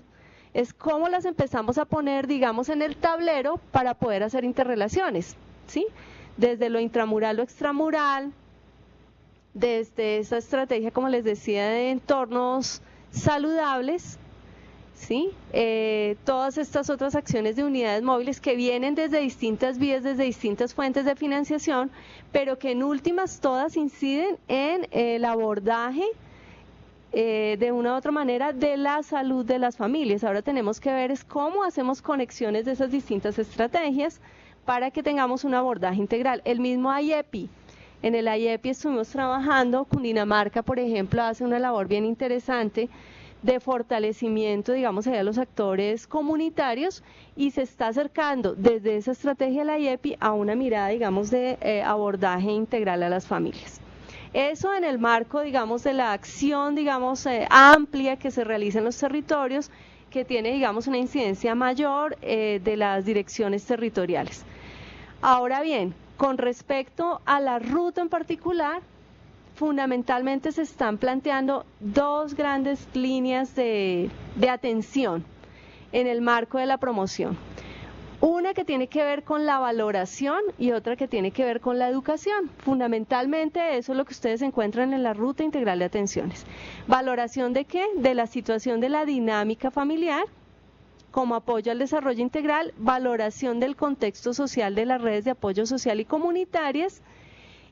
es cómo las empezamos a poner, digamos, en el tablero para poder hacer interrelaciones, ¿sí? Desde lo intramural o extramural, desde esa estrategia, como les decía, de entornos saludables, ¿sí? Todas estas otras acciones de unidades móviles que vienen desde distintas vías, desde distintas fuentes de financiación, pero que en últimas todas inciden en el abordaje de una u otra manera de la salud de las familias. Ahora tenemos que ver es cómo hacemos conexiones de esas distintas estrategias para que tengamos un abordaje integral. El mismo IEPI, en el IEPI estuvimos trabajando, Cundinamarca por ejemplo hace una labor bien interesante de fortalecimiento, digamos, de los actores comunitarios y se está acercando desde esa estrategia de la IEPI a una mirada, digamos, de abordaje integral a las familias. Eso en el marco, digamos, de la acción, digamos, amplia que se realiza en los territorios, que tiene, digamos, una incidencia mayor de las direcciones territoriales. Ahora bien, con respecto a la ruta en particular, fundamentalmente se están planteando dos grandes líneas de atención en el marco de la promoción. Una que tiene que ver con la valoración y otra que tiene que ver con la educación. Fundamentalmente eso es lo que ustedes encuentran en la ruta integral de atenciones. ¿Valoración de qué? De la situación de la dinámica familiar como apoyo al desarrollo integral, valoración del contexto social de las redes de apoyo social y comunitarias,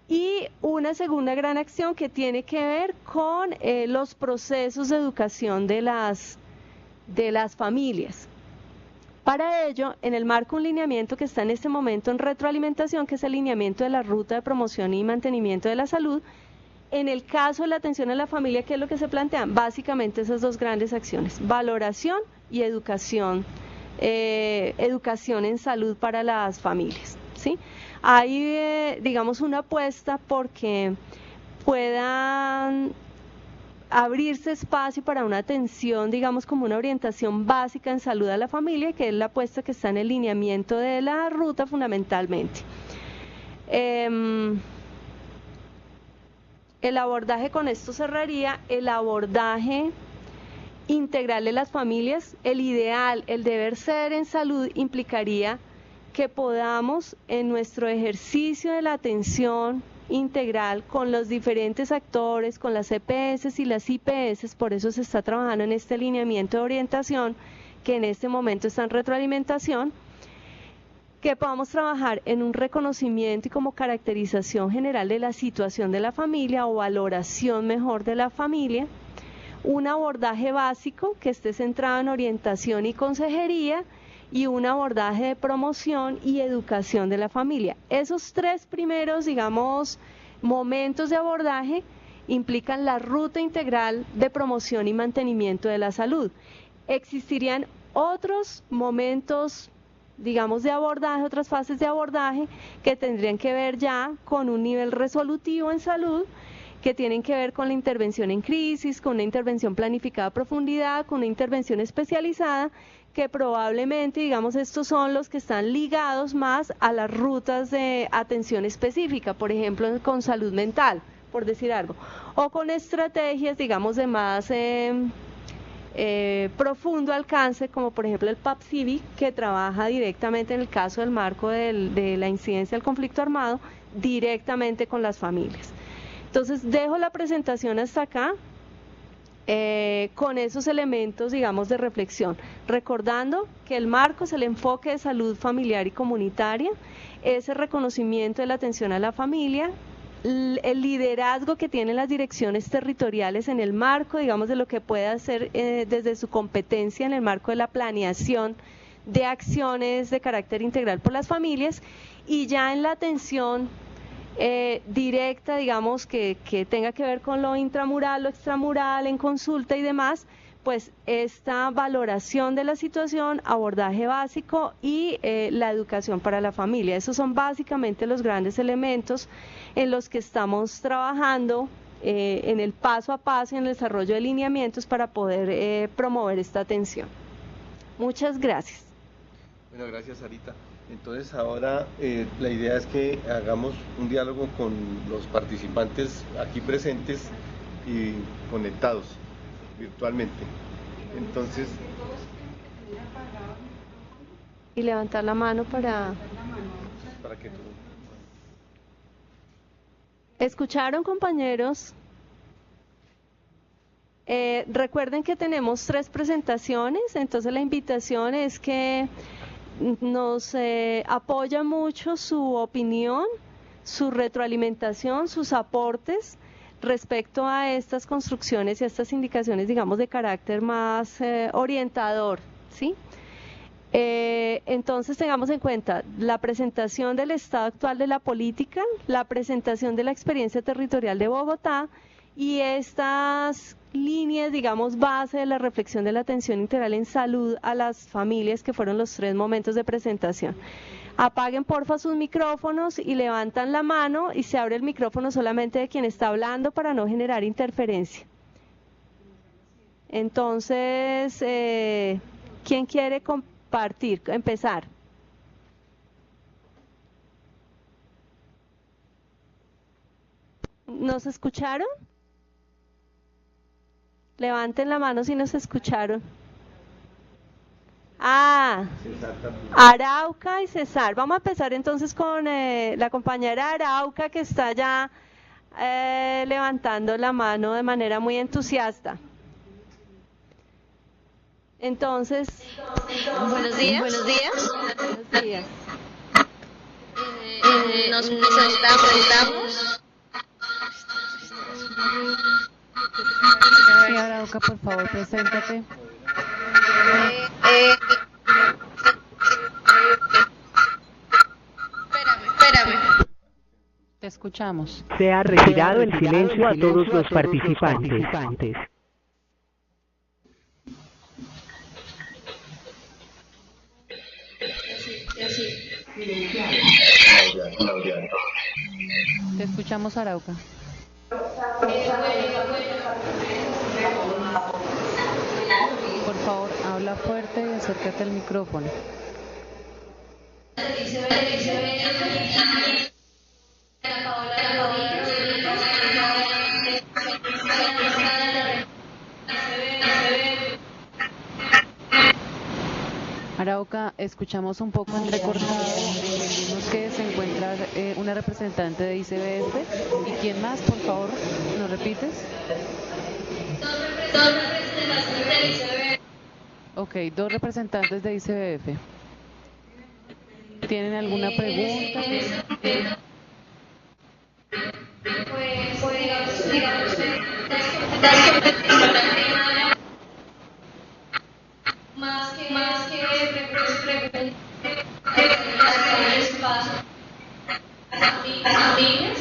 y una segunda gran acción que tiene que ver con los procesos de educación de las familias. Para ello, en el marco un lineamiento que está en este momento en retroalimentación, que es el lineamiento de la ruta de promoción y mantenimiento de la salud, en el caso de la atención a la familia, ¿qué es lo que se plantean? Básicamente esas dos grandes acciones, valoración y educación, educación en salud para las familias, ¿sí? Hay, digamos, una apuesta porque puedan abrirse espacio para una atención, digamos, como una orientación básica en salud a la familia, que es la apuesta que está en el lineamiento de la ruta fundamentalmente. El abordaje, con esto cerraría, el abordaje integral de las familias, el ideal, el deber ser en salud implicaría que podamos en nuestro ejercicio de la atención integral con los diferentes actores, con las EPS y las IPS, por eso se está trabajando en este lineamiento de orientación que en este momento está en retroalimentación, que podamos trabajar en un reconocimiento y como caracterización general de la situación de la familia o valoración mejor de la familia, un abordaje básico que esté centrado en orientación y consejería y un abordaje de promoción y educación de la familia. Esos tres primeros, digamos, momentos de abordaje implican la ruta integral de promoción y mantenimiento de la salud. Existirían otros momentos, digamos, de abordaje, otras fases de abordaje que tendrían que ver ya con un nivel resolutivo en salud, que tienen que ver con la intervención en crisis, con una intervención planificada a profundidad, con una intervención especializada, que probablemente, digamos, estos son los que están ligados más a las rutas de atención específica, por ejemplo, con salud mental, por decir algo, o con estrategias, digamos, de más profundo alcance, como por ejemplo el PAPCIVI, que trabaja directamente en el caso del marco de la incidencia del conflicto armado, directamente con las familias. Entonces, dejo la presentación hasta acá. Con esos elementos, digamos, de reflexión, recordando que el marco es el enfoque de salud familiar y comunitaria, ese reconocimiento de la atención a la familia, el liderazgo que tienen las direcciones territoriales en el marco, digamos, de lo que puede hacer desde su competencia en el marco de la planeación de acciones de carácter integral por las familias, y ya en la atención directa, digamos, que tenga que ver con lo intramural, lo extramural, en consulta y demás, pues esta valoración de la situación, abordaje básico y la educación para la familia. Esos son básicamente los grandes elementos en los que estamos trabajando en el paso a paso y en el desarrollo de lineamientos para poder promover esta atención. Muchas gracias. Bueno, gracias, Sarita. Entonces ahora la idea es que hagamos un diálogo con los participantes aquí presentes y conectados virtualmente. Entonces, y levantar la mano para que tú... ¿Escucharon, compañeros? Recuerden que tenemos 3 presentaciones, entonces la invitación es que nos apoya mucho su opinión, su retroalimentación, sus aportes respecto a estas construcciones y a estas indicaciones, digamos, de carácter más orientador, ¿sí? Entonces tengamos en cuenta la presentación del estado actual de la política, la presentación de la experiencia territorial de Bogotá y estas líneas, digamos, base de la reflexión de la atención integral en salud a las familias, que fueron los 3 momentos de presentación. Apaguen porfa sus micrófonos y levantan la mano y se abre el micrófono solamente de quien está hablando para no generar interferencia. Entonces, ¿quién quiere compartir? Empezar. ¿Nos escucharon? Levanten la mano si nos escucharon. Arauca y César. Vamos a empezar entonces con la compañera Arauca, que está ya levantando la mano de manera muy entusiasta. Entonces, buenos días. Buenos días. Nos presentamos. Sí, Arauca, por favor, preséntate. Espérame. Te escuchamos. Se ha retirado el silencio a todos los participantes. Te escuchamos, Arauca. Por favor, habla fuerte y acércate al micrófono. Arauca, escuchamos un poco entrecortado. Entendimos que se encuentra una representante de ICBF. ¿Y quién más, por favor? ¿Nos repites? Dos representantes de ICBF. Ok, 2 representantes de ICBF. ¿Tienen alguna pregunta? Digamos, más que preguntar espacio a familias.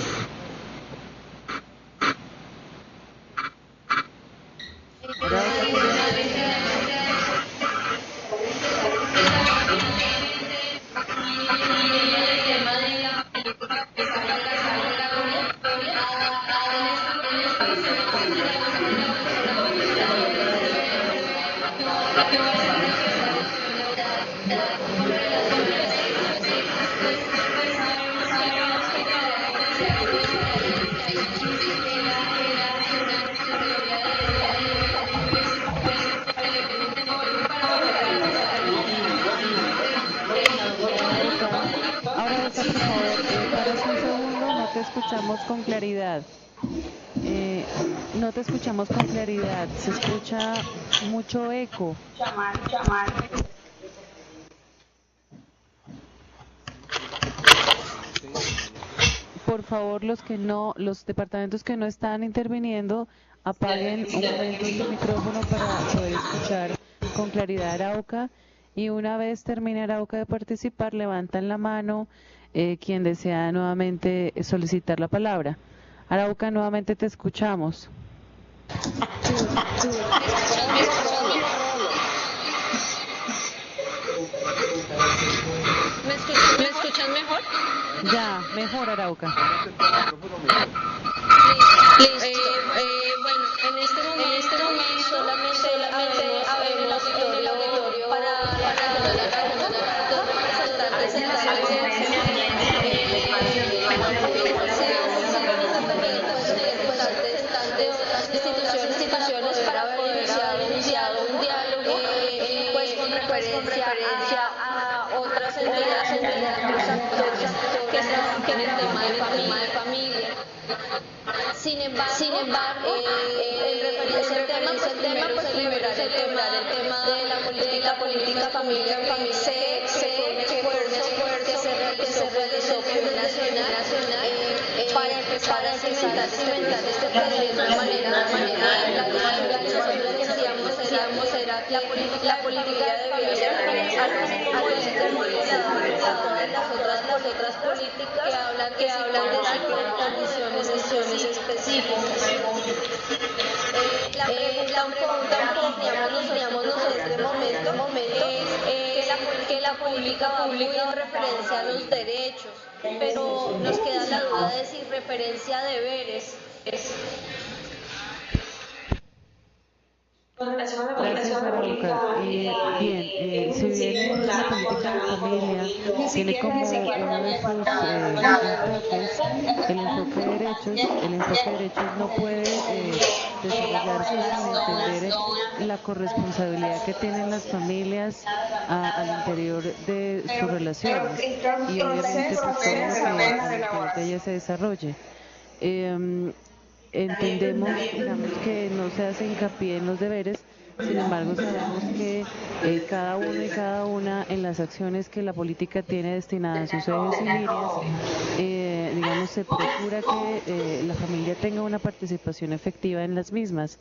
Ahora, por favor, paras un segundo, no te escuchamos con claridad. No te escuchamos con claridad, se escucha mucho eco. Por favor, los departamentos que no están interviniendo, apaguen un momento su micrófono para poder escuchar con claridad a Arauca. Y una vez termine Arauca de participar, levantan la mano quien desea nuevamente solicitar la palabra. Arauca, nuevamente te escuchamos. ¿Me escuchan mejor? Ya, mejor Arauca. Bueno, en este momento solamente habemos el auditorio para dos representantes en la de otras instituciones para poder iniciar un diálogo pues con referencia a otras entidades, otros actores que trabajan en el tema de familia. Sin embargo, en referencia al tema, pues celebrar el tema de la política familiar, sé que fue un esfuerzo que se realizó desde el nivel nacional para empezar a cimentar este proceso de manera la visualización que hacíamos era la política debía ser a todas las otras políticas que hablan de condiciones específicas. La pregunta que teníamos nosotros en este momento es que la política va muy en referencia a los derechos, pero nos queda la duda de si referencia a deberes es. Gracias, Arauca. Bien, si bien la política de familia tiene como uno de sus enfoques el enfoque de derechos no puede desarrollarse sin entender la corresponsabilidad que tienen las familias al interior de sus relaciones y obviamente pues todo lo que al interior de ellas se desarrolle. Entendemos, digamos, que no se hace hincapié en los deberes, sin embargo sabemos que cada uno y cada una en las acciones que la política tiene destinadas a sus ejes y líneas, digamos, se procura que la familia tenga una participación efectiva en las mismas.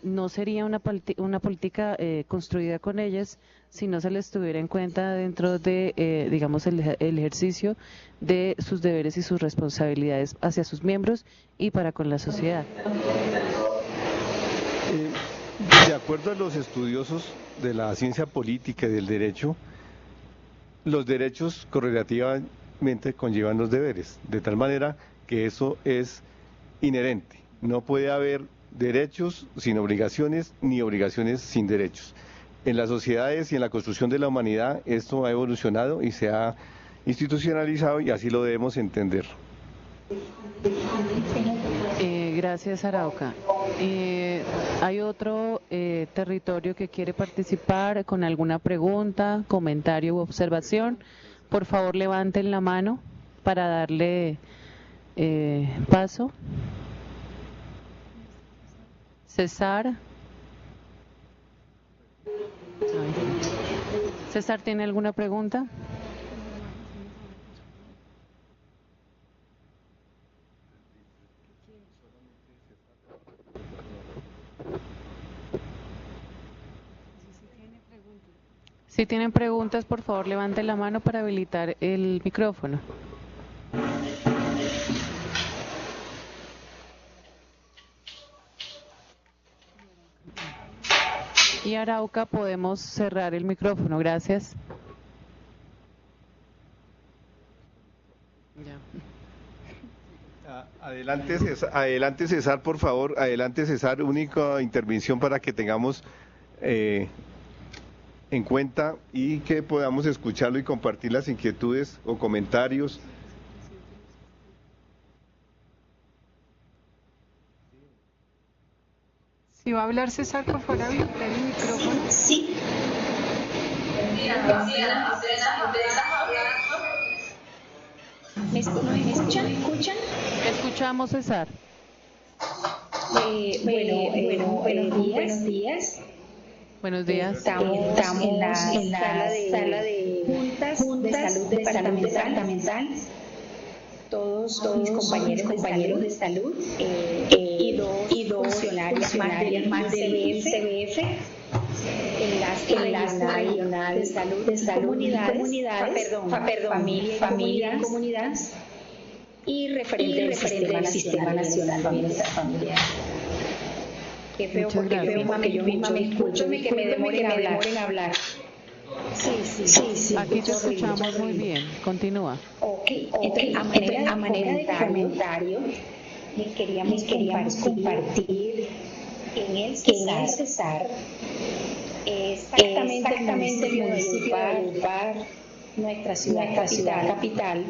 No sería una política construida con ellas si no se les tuviera en cuenta dentro de, digamos, el ejercicio de sus deberes y sus responsabilidades hacia sus miembros y para con la sociedad. De acuerdo a los estudiosos de la ciencia política y del derecho, los derechos correlativamente conllevan los deberes, de tal manera que eso es inherente. No puede haber derechos sin obligaciones, ni obligaciones sin derechos. En las sociedades y en la construcción de la humanidad esto ha evolucionado y se ha institucionalizado y así lo debemos entender. Gracias, Arauca. ¿Hay otro territorio que quiere participar con alguna pregunta, comentario u observación? Por favor, levanten la mano para darle paso. César. César, ¿tiene alguna pregunta? Si tienen preguntas, por favor, levanten la mano para habilitar el micrófono. Y Arauca, podemos cerrar el micrófono, gracias. Adelante César, por favor, adelante César, única intervención para que tengamos en cuenta y que podamos escucharlo y compartir las inquietudes o comentarios. Si va a hablar César, por favor, habilitar el micrófono. Sí. ¿Me escuchan? Escuchamos, César. Buenos días. Buenos días. Estamos en la sala de juntas de salud departamental. Todos mis compañeros de salud y dos funcionarias más del ICBF. enlace regional de salud, comunidades, familia y comunidad, y referente del Sistema Nacional de Bienestar Familiar. Qué feo, porque yo misma me escucho, que me demoren a hablar. Sí. Aquí te escuchamos muy bien. Continúa. Entonces, a manera de comentario, queríamos compartir en el Cesar exactamente el municipio de Valledupar, nuestra ciudad capital,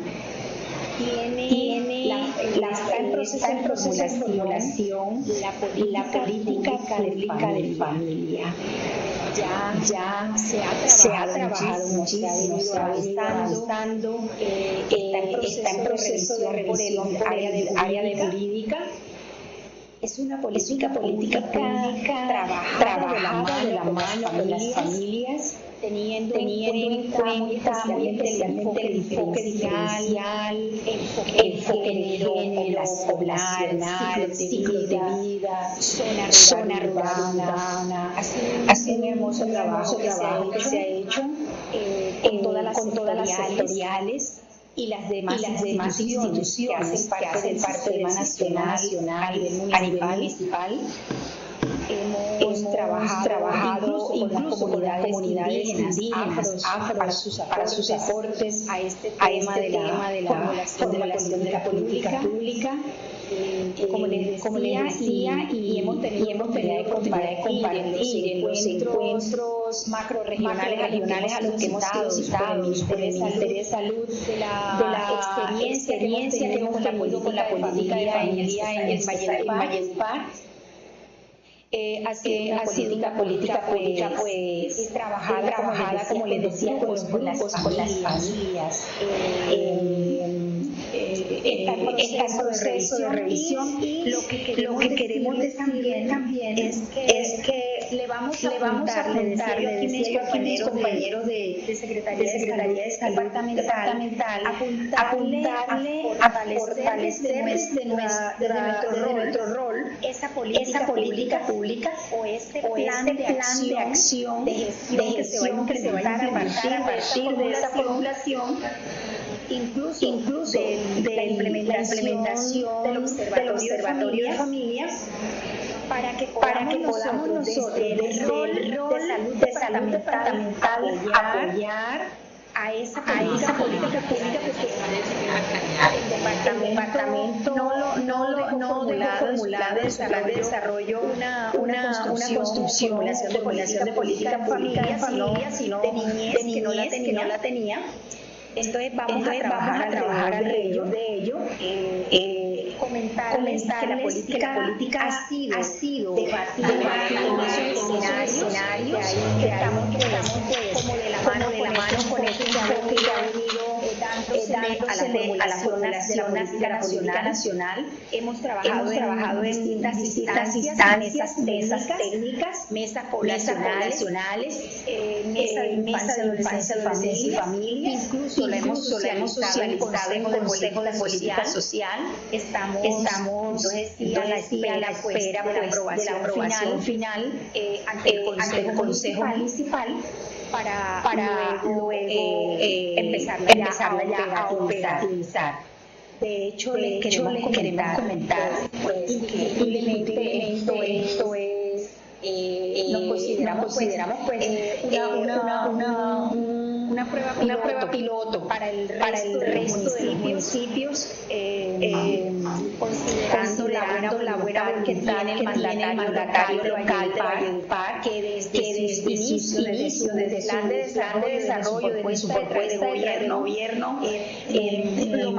está en proceso de formulación la política pública de familia. Ya se ha trabajado muchísimo, se ha venido avanzando, está en proceso de revisión por el área de jurídica. Es una política pública trabajada de la mano con las familias, teniendo en cuenta muy especialmente el enfoque diferencial, enfoque de género, poblacional, ciclos de vida, zona rural. Ha sido un hermoso trabajo que se ha hecho con todas las sectoriales y las demás instituciones que hacen parte del sistema nacional a nivel municipal. Hemos trabajado incluso con las comunidades indígenas para sus aportes a este tema de la formulación de la política pública. Como les decía, y hemos tenido compartir en los encuentros macro-regionales a los que hemos citado por el Ministerio de Salud, de la experiencia que hemos tenido con la política de familia en Valledupar. Ha sido una política pública pues trabajada como les decía, con las familias. Está en proceso de revisión y lo que queremos también es que le vamos a apuntar, le decía aquí mis compañeros de Secretaría de Salud Departamental, apuntarle a fortalecer desde nuestro rol esa política pública o este plan de acción de gestión que se va a implementar a partir de esa formulación, incluso de la implementación del Observatorio de Familias, para que podamos nosotros desde el rol de salud departamental apoyar a esa política pública, porque el departamento no dejó formulado de desarrollo una construcción de política pública sino de niñez que no la tenía. Entonces vamos a trabajar alrededor de ello. Comentarles que la política ha sido debatida en esos escenarios que estamos como de la mano con este enfoque que ha venido dándose a la formulación de la política nacional. Hemos trabajado en distintas instancias, mesas técnicas, mesas poblacionales, mesa de infancia, adolescencia y familia. Incluso la hemos socializado en el Consejo de Política Social. Estamos entonces a la espera de la aprobación final ante el Consejo Municipal para luego empezarla ya a operativizar. De hecho, les queremos comentar pues, que esto es nos consideramos pues una prueba piloto para el resto de los municipios, considerando la buena voluntad que tiene el mandatario local de Valledupar, que desde su inicio, desde el plan de desarrollo, desde su propuesta de gobierno, lo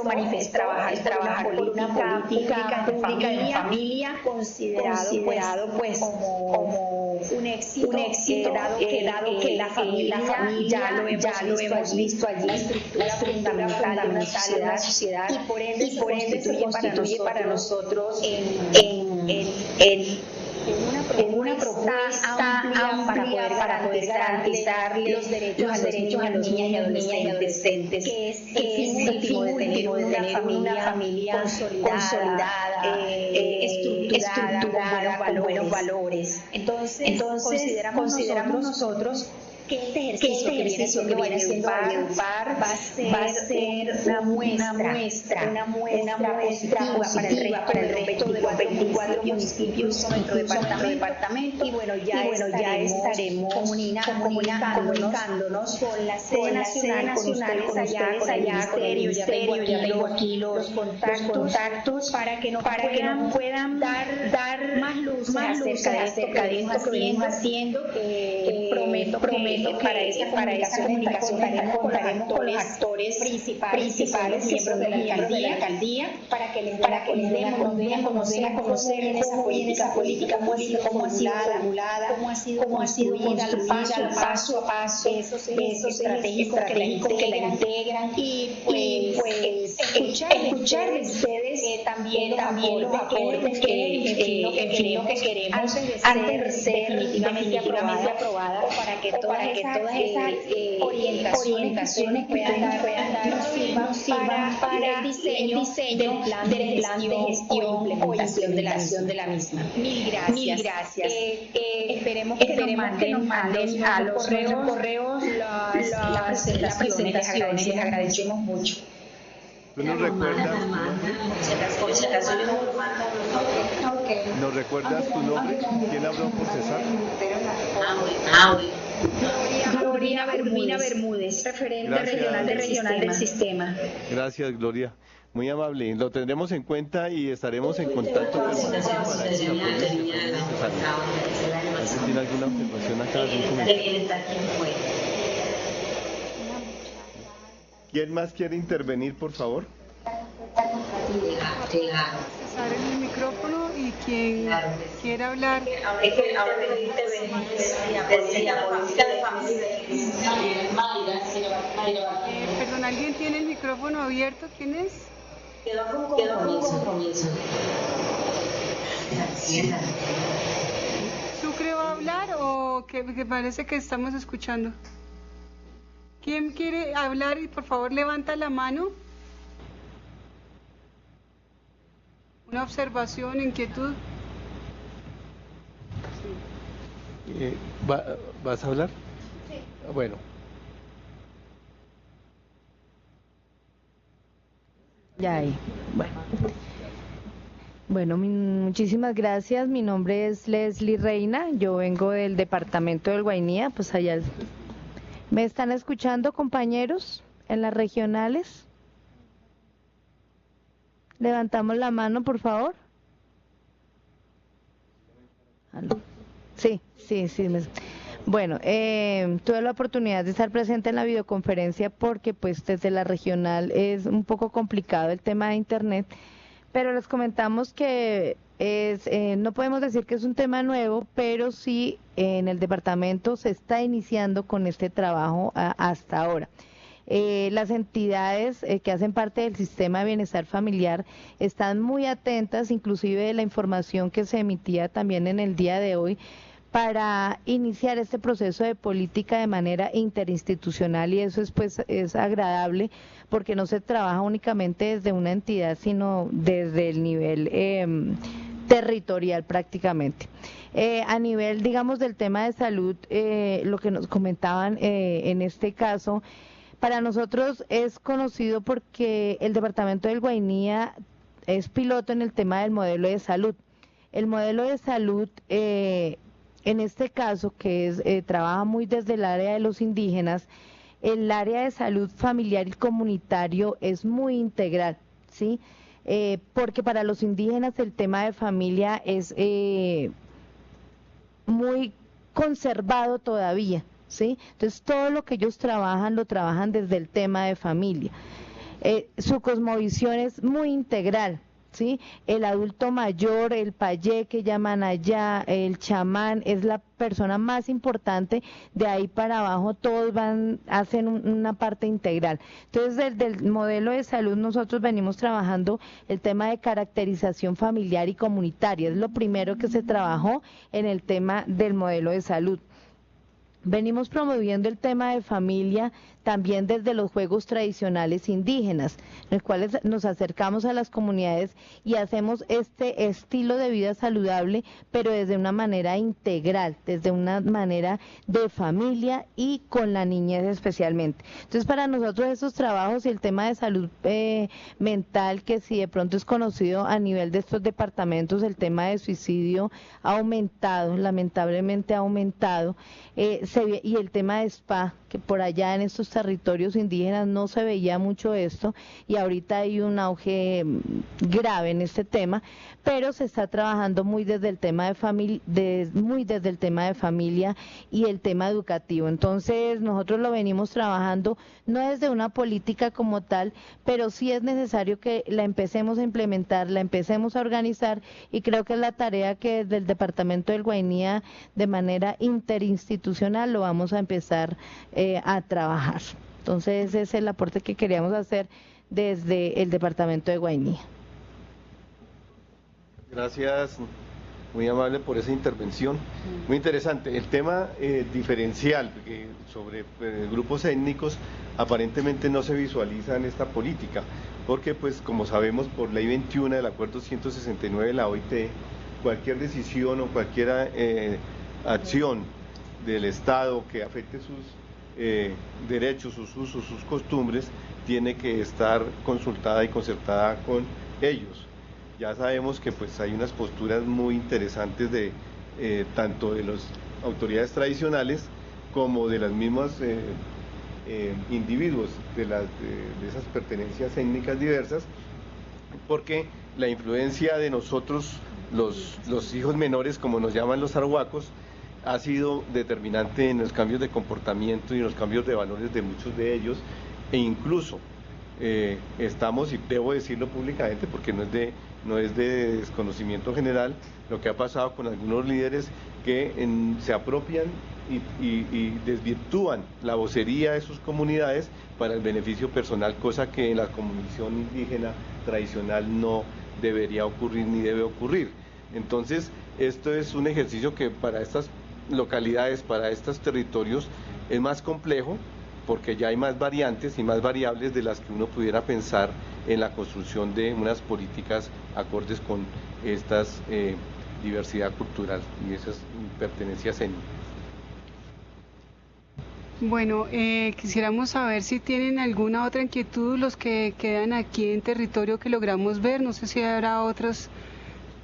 manifestó, el trabajar por una política pública de familia, considerado pues como un éxito, dado que la familia ya lo hemos visto allí, la estructura fundamental de una sociedad, y por ende se constituye para nosotros en amplia para poder garantizarle los derechos a los niños y adolescentes, que es el fin último de tener una familia consolidada, estructurada, con buenos valores. Entonces consideramos nosotros que este ejercicio que viene siendo Valledupar va a ser una muestra positiva para el resto de los 24 municipios de nuestro departamento. Y bueno, ya estaremos comunicándonos con la sede nacional, con ustedes allá, con el ministerio. Ya tengo aquí los contactos para que nos puedan dar más luz acerca de esto que venimos haciendo. Prometo que para esa comunicación contaremos con los actores principales, miembros de la alcaldía, para que les den a conocer esa política, cómo ha sido formulada, cómo ha sido construida paso a paso, esos estratégicos que la integran, y pues escuchar de ustedes también los aportes que queremos antes de ser definitivamente aprobada, para que todas esas orientaciones puedan dar sirvan para el diseño del plan de gestión o implementación de la misma. Mil gracias. Esperemos que nos manden a los correos las presentaciones. Les agradecemos mucho. ¿Tú nos recuerdas? ¿Nos recuerdas tu nombre? ¿Quién habló por César? Gloria Bermúdez, referente regional del sistema. Gracias, Gloria. Muy amable. Lo tendremos en cuenta y estaremos en contacto con ¿Alguien tiene alguna observación acá? ¿Algún comentario? ¿Quién más quiere intervenir, por favor? Cesar en el micrófono y quien quiera hablar. Perdón, ¿alguien tiene el micrófono abierto? ¿Quién es? Quedó con compromiso. ¿Sucre va a hablar o que parece que estamos escuchando? ¿Quién quiere hablar y por favor levanta la mano? ¿Una observación, inquietud? Sí. ¿Vas a hablar? Sí. Bueno. Ya ahí. Bueno, muchísimas gracias. Mi nombre es Leslie Reina. Yo vengo del departamento del Guainía. Pues allá. ¿Me están escuchando, compañeros, en las regionales? Levantamos la mano, por favor. Sí. Bueno, tuve la oportunidad de estar presente en la videoconferencia porque pues desde la regional es un poco complicado el tema de internet, pero les comentamos que no podemos decir que es un tema nuevo, pero sí en el departamento se está iniciando con este trabajo hasta ahora. Las entidades que hacen parte del sistema de bienestar familiar están muy atentas, inclusive de la información que se emitía también en el día de hoy, para iniciar este proceso de política de manera interinstitucional, y eso es agradable porque no se trabaja únicamente desde una entidad, sino desde el nivel territorial prácticamente. A nivel, digamos, del tema de salud, lo que nos comentaban en este caso, para nosotros es conocido porque el departamento del Guainía es piloto en el tema del modelo de salud. El modelo de salud, en este caso, que trabaja muy desde el área de los indígenas, el área de salud familiar y comunitario es muy integral, ¿sí? Porque para los indígenas el tema de familia es muy conservado todavía, ¿sí? Entonces todo lo que ellos trabajan, lo trabajan desde el tema de familia. Su cosmovisión es muy integral, ¿sí? El adulto mayor, el payé que llaman allá, el chamán, es la persona más importante. De ahí para abajo todos hacen una parte integral. Entonces, desde el modelo de salud nosotros venimos trabajando el tema de caracterización familiar y comunitaria. Es lo primero que se trabajó en el tema del modelo de salud. Venimos promoviendo el tema de familia también desde los juegos tradicionales indígenas, en los cuales nos acercamos a las comunidades y hacemos este estilo de vida saludable, pero desde una manera integral, desde una manera de familia y con la niñez especialmente. Entonces, para nosotros esos trabajos y el tema de salud mental, que si de pronto es conocido a nivel de estos departamentos, el tema de suicidio ha aumentado, lamentablemente ha aumentado, y el tema de spa, que por allá en estos territorios indígenas no se veía mucho esto, y ahorita hay un auge grave en este tema, pero se está trabajando muy desde el tema de familia, desde el tema de familia y el tema educativo. Entonces nosotros lo venimos trabajando no desde una política como tal, pero sí es necesario que la empecemos a implementar, la empecemos a organizar, y creo que es la tarea que desde el departamento del Guainía de manera interinstitucional lo vamos a empezar a trabajar. Entonces ese es el aporte que queríamos hacer desde el departamento de Guainía. Gracias, muy amable por esa intervención, muy interesante. El tema diferencial sobre grupos étnicos aparentemente no se visualiza en esta política, porque pues como sabemos por ley 21 del acuerdo 169 de la OIT, cualquier decisión o cualquier acción del Estado que afecte sus derechos, sus usos, sus costumbres, tiene que estar consultada y concertada con ellos. Ya sabemos que pues hay unas posturas muy interesantes de tanto de las autoridades tradicionales como de las mismas individuos de esas pertenencias étnicas diversas, porque la influencia de nosotros, los hijos menores, como nos llaman los arhuacos, ha sido determinante en los cambios de comportamiento y en los cambios de valores de muchos de ellos, e incluso estamos, y debo decirlo públicamente porque no es de desconocimiento general, lo que ha pasado con algunos líderes que se apropian y desvirtúan la vocería de sus comunidades para el beneficio personal, cosa que en la comunicación indígena tradicional no debería ocurrir ni debe ocurrir. Entonces, esto es un ejercicio que para estas localidades, para estos territorios, es más complejo, porque ya hay más variantes y más variables de las que uno pudiera pensar en la construcción de unas políticas acordes con esta diversidad cultural y esas pertenencias étnicas. Bueno, quisiéramos saber si tienen alguna otra inquietud los que quedan aquí en territorio que logramos ver. No sé si habrá otras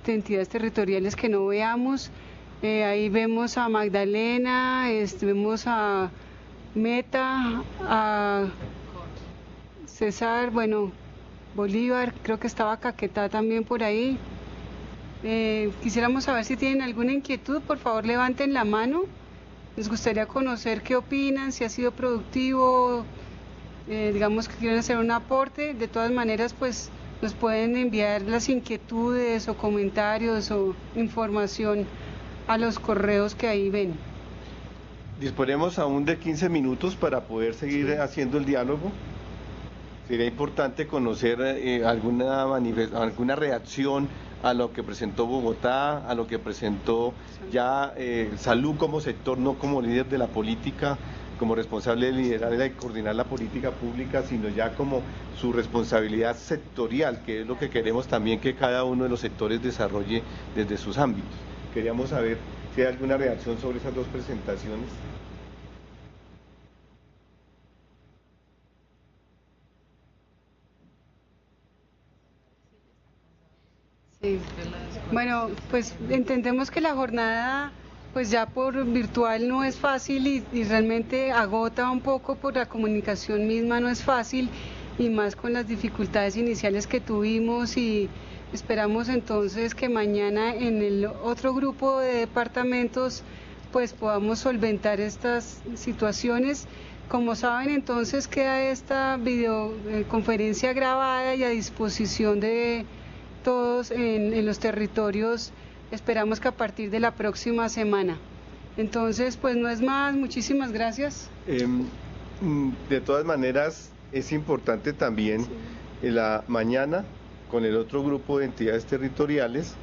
entidades territoriales que no veamos. Ahí vemos a Magdalena, vemos a Meta, a César, bueno, Bolívar, creo que estaba Caquetá también por ahí. Quisiéramos saber si tienen alguna inquietud, por favor levanten la mano. Les gustaría conocer qué opinan, si ha sido productivo, digamos que quieren hacer un aporte. De todas maneras, pues nos pueden enviar las inquietudes o comentarios o información a los correos que ahí ven. Disponemos aún de 15 minutos para poder seguir haciendo el diálogo. Sería importante conocer alguna reacción a lo que presentó Bogotá, a lo que presentó ya Salud como sector, no como líder de la política, como responsable de liderar y coordinar la política pública, sino ya como su responsabilidad sectorial, que es lo que queremos también que cada uno de los sectores desarrolle desde sus ámbitos. Queríamos saber si hay alguna reacción sobre esas dos presentaciones. Sí. Bueno, pues entendemos que la jornada pues ya por virtual no es fácil y realmente agota un poco por la comunicación misma, no es fácil, y más con las dificultades iniciales que tuvimos, y esperamos entonces que mañana en el otro grupo de departamentos pues podamos solventar estas situaciones. Como saben, entonces queda esta videoconferencia grabada y a disposición de todos en los territorios, esperamos que a partir de la próxima semana. Entonces, pues no es más, muchísimas gracias. De todas maneras, es importante también en la mañana, con el otro grupo de entidades territoriales,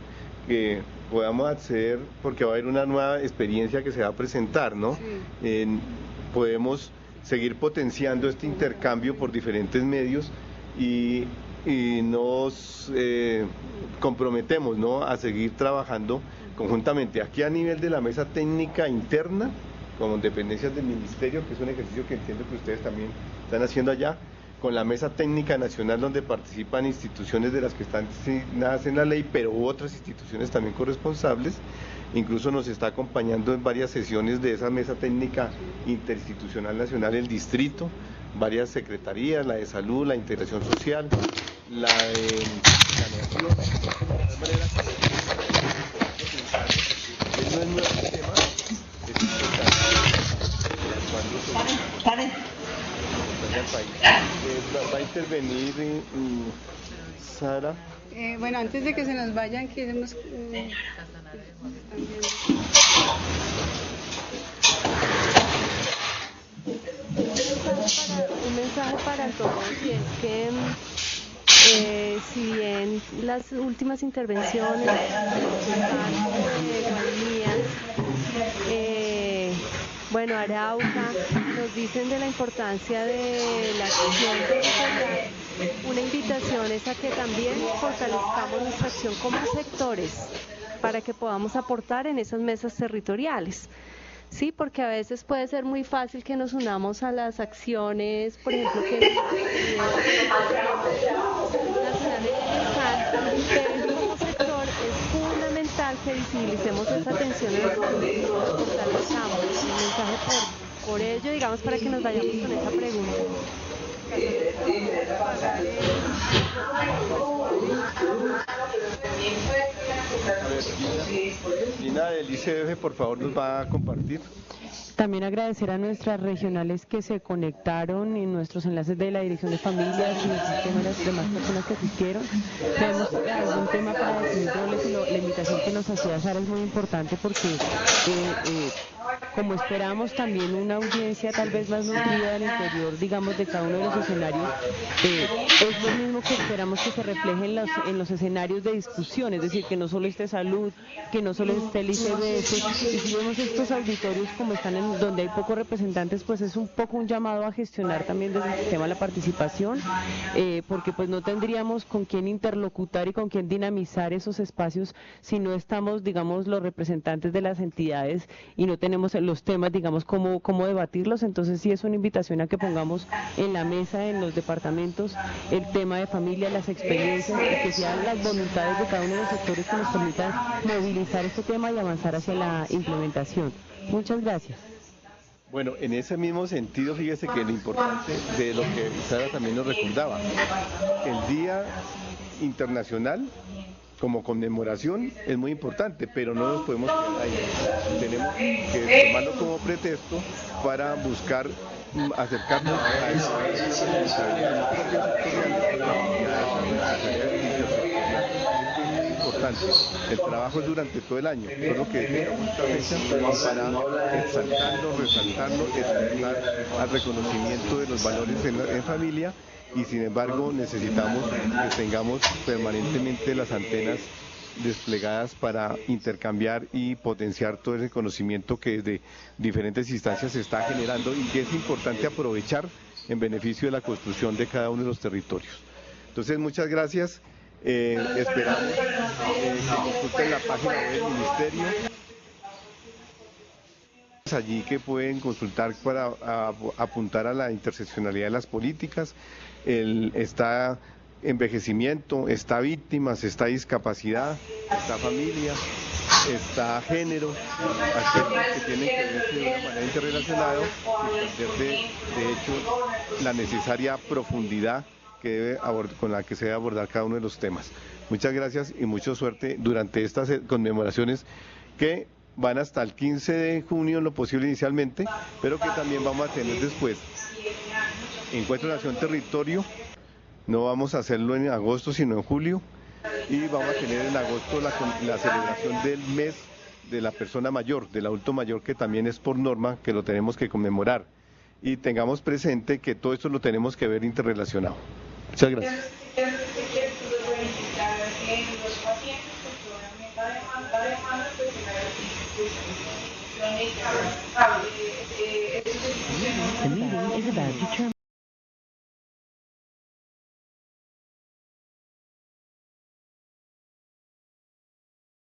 que podamos acceder, porque va a haber una nueva experiencia que se va a presentar, ¿no? Sí. Podemos seguir potenciando este intercambio por diferentes medios y nos comprometemos, ¿no?, a seguir trabajando conjuntamente aquí a nivel de la mesa técnica interna, con dependencias del ministerio, que es un ejercicio que entiendo que ustedes también están haciendo allá, con la mesa técnica nacional donde participan instituciones de las que están asignadas en la ley, pero otras instituciones también corresponsables. Incluso nos está acompañando en varias sesiones de esa mesa técnica interinstitucional nacional el distrito, varias secretarías, la de salud, la integración social, la de planeación. De todas maneras, no es nuevo tema, es importante cuando al país. Va a intervenir Sara. Bueno, antes de que se nos vayan, queremos... Un mensaje para todos, y es que si bien las últimas intervenciones bueno, Arauca, nos dicen de la importancia de la acción territorial, una invitación es a que también fortalezcamos nuestra acción como sectores para que podamos aportar en esas mesas territoriales. Sí, porque a veces puede ser muy fácil que nos unamos a las acciones, por ejemplo, que pero como sector es fundamental que visibilicemos esa atención en los fortalezcamos. Un mensaje por ello, digamos, para que nos vayamos con esa pregunta. Lina del ICF, por favor, nos va a compartir. También agradecer a nuestras regionales que se conectaron en nuestros enlaces de la Dirección de Familias y el sistema de las demás personas que asistieron. Tenemos algún tema para definir roles y la invitación que nos hacía Sara es muy importante porque como esperamos también una audiencia tal vez más nutrida al interior, digamos, de cada uno de los escenarios, es lo mismo que esperamos que se refleje en los escenarios de discusión, es decir, que no solo esté salud, que no solo esté el ICBF, y si vemos estos auditorios como están en donde hay pocos representantes, pues es un poco un llamado a gestionar también desde el sistema la participación, porque pues no tendríamos con quién interlocutar y con quién dinamizar esos espacios si no estamos, digamos, los representantes de las entidades y no tenemos los temas, digamos, cómo debatirlos. Entonces sí es una invitación a que pongamos en la mesa, en los departamentos, el tema de familia, las experiencias y que sean las voluntades de cada uno de los sectores que nos permitan movilizar este tema y avanzar hacia la implementación. Muchas gracias. Bueno, en ese mismo sentido, fíjese que lo importante de lo que Sara también nos recordaba, el Día Internacional como conmemoración es muy importante, pero no nos podemos quedar ahí. Tenemos que tomarlo como pretexto para buscar acercarnos a eso. El trabajo es durante todo el año, solo que tengamos esta fecha para exaltarlo, resaltarlo, exaltar al reconocimiento de los valores en familia, y sin embargo necesitamos que tengamos permanentemente las antenas desplegadas para intercambiar y potenciar todo ese conocimiento que desde diferentes instancias se está generando y que es importante aprovechar en beneficio de la construcción de cada uno de los territorios. Entonces, muchas gracias. Esperamos que consulten la página web del Ministerio, allí que pueden consultar para apuntar a la interseccionalidad de las políticas. Está envejecimiento, está víctimas, está discapacidad, está familia, está género, aspectos que tienen que verse de una manera interrelacionada y perder de hecho la necesaria profundidad con la que se debe abordar cada uno de los temas. Muchas gracias y mucha suerte durante estas conmemoraciones que van hasta el 15 de junio en lo posible inicialmente, pero que también vamos a tener después. Encuentro Nación Territorio, no vamos a hacerlo en agosto sino en julio, y vamos a tener en agosto la celebración del mes de la persona mayor, del adulto mayor, que también es por norma que lo tenemos que conmemorar. Y tengamos presente que todo esto lo tenemos que ver interrelacionado. Muchas gracias. The meeting is about to terminate.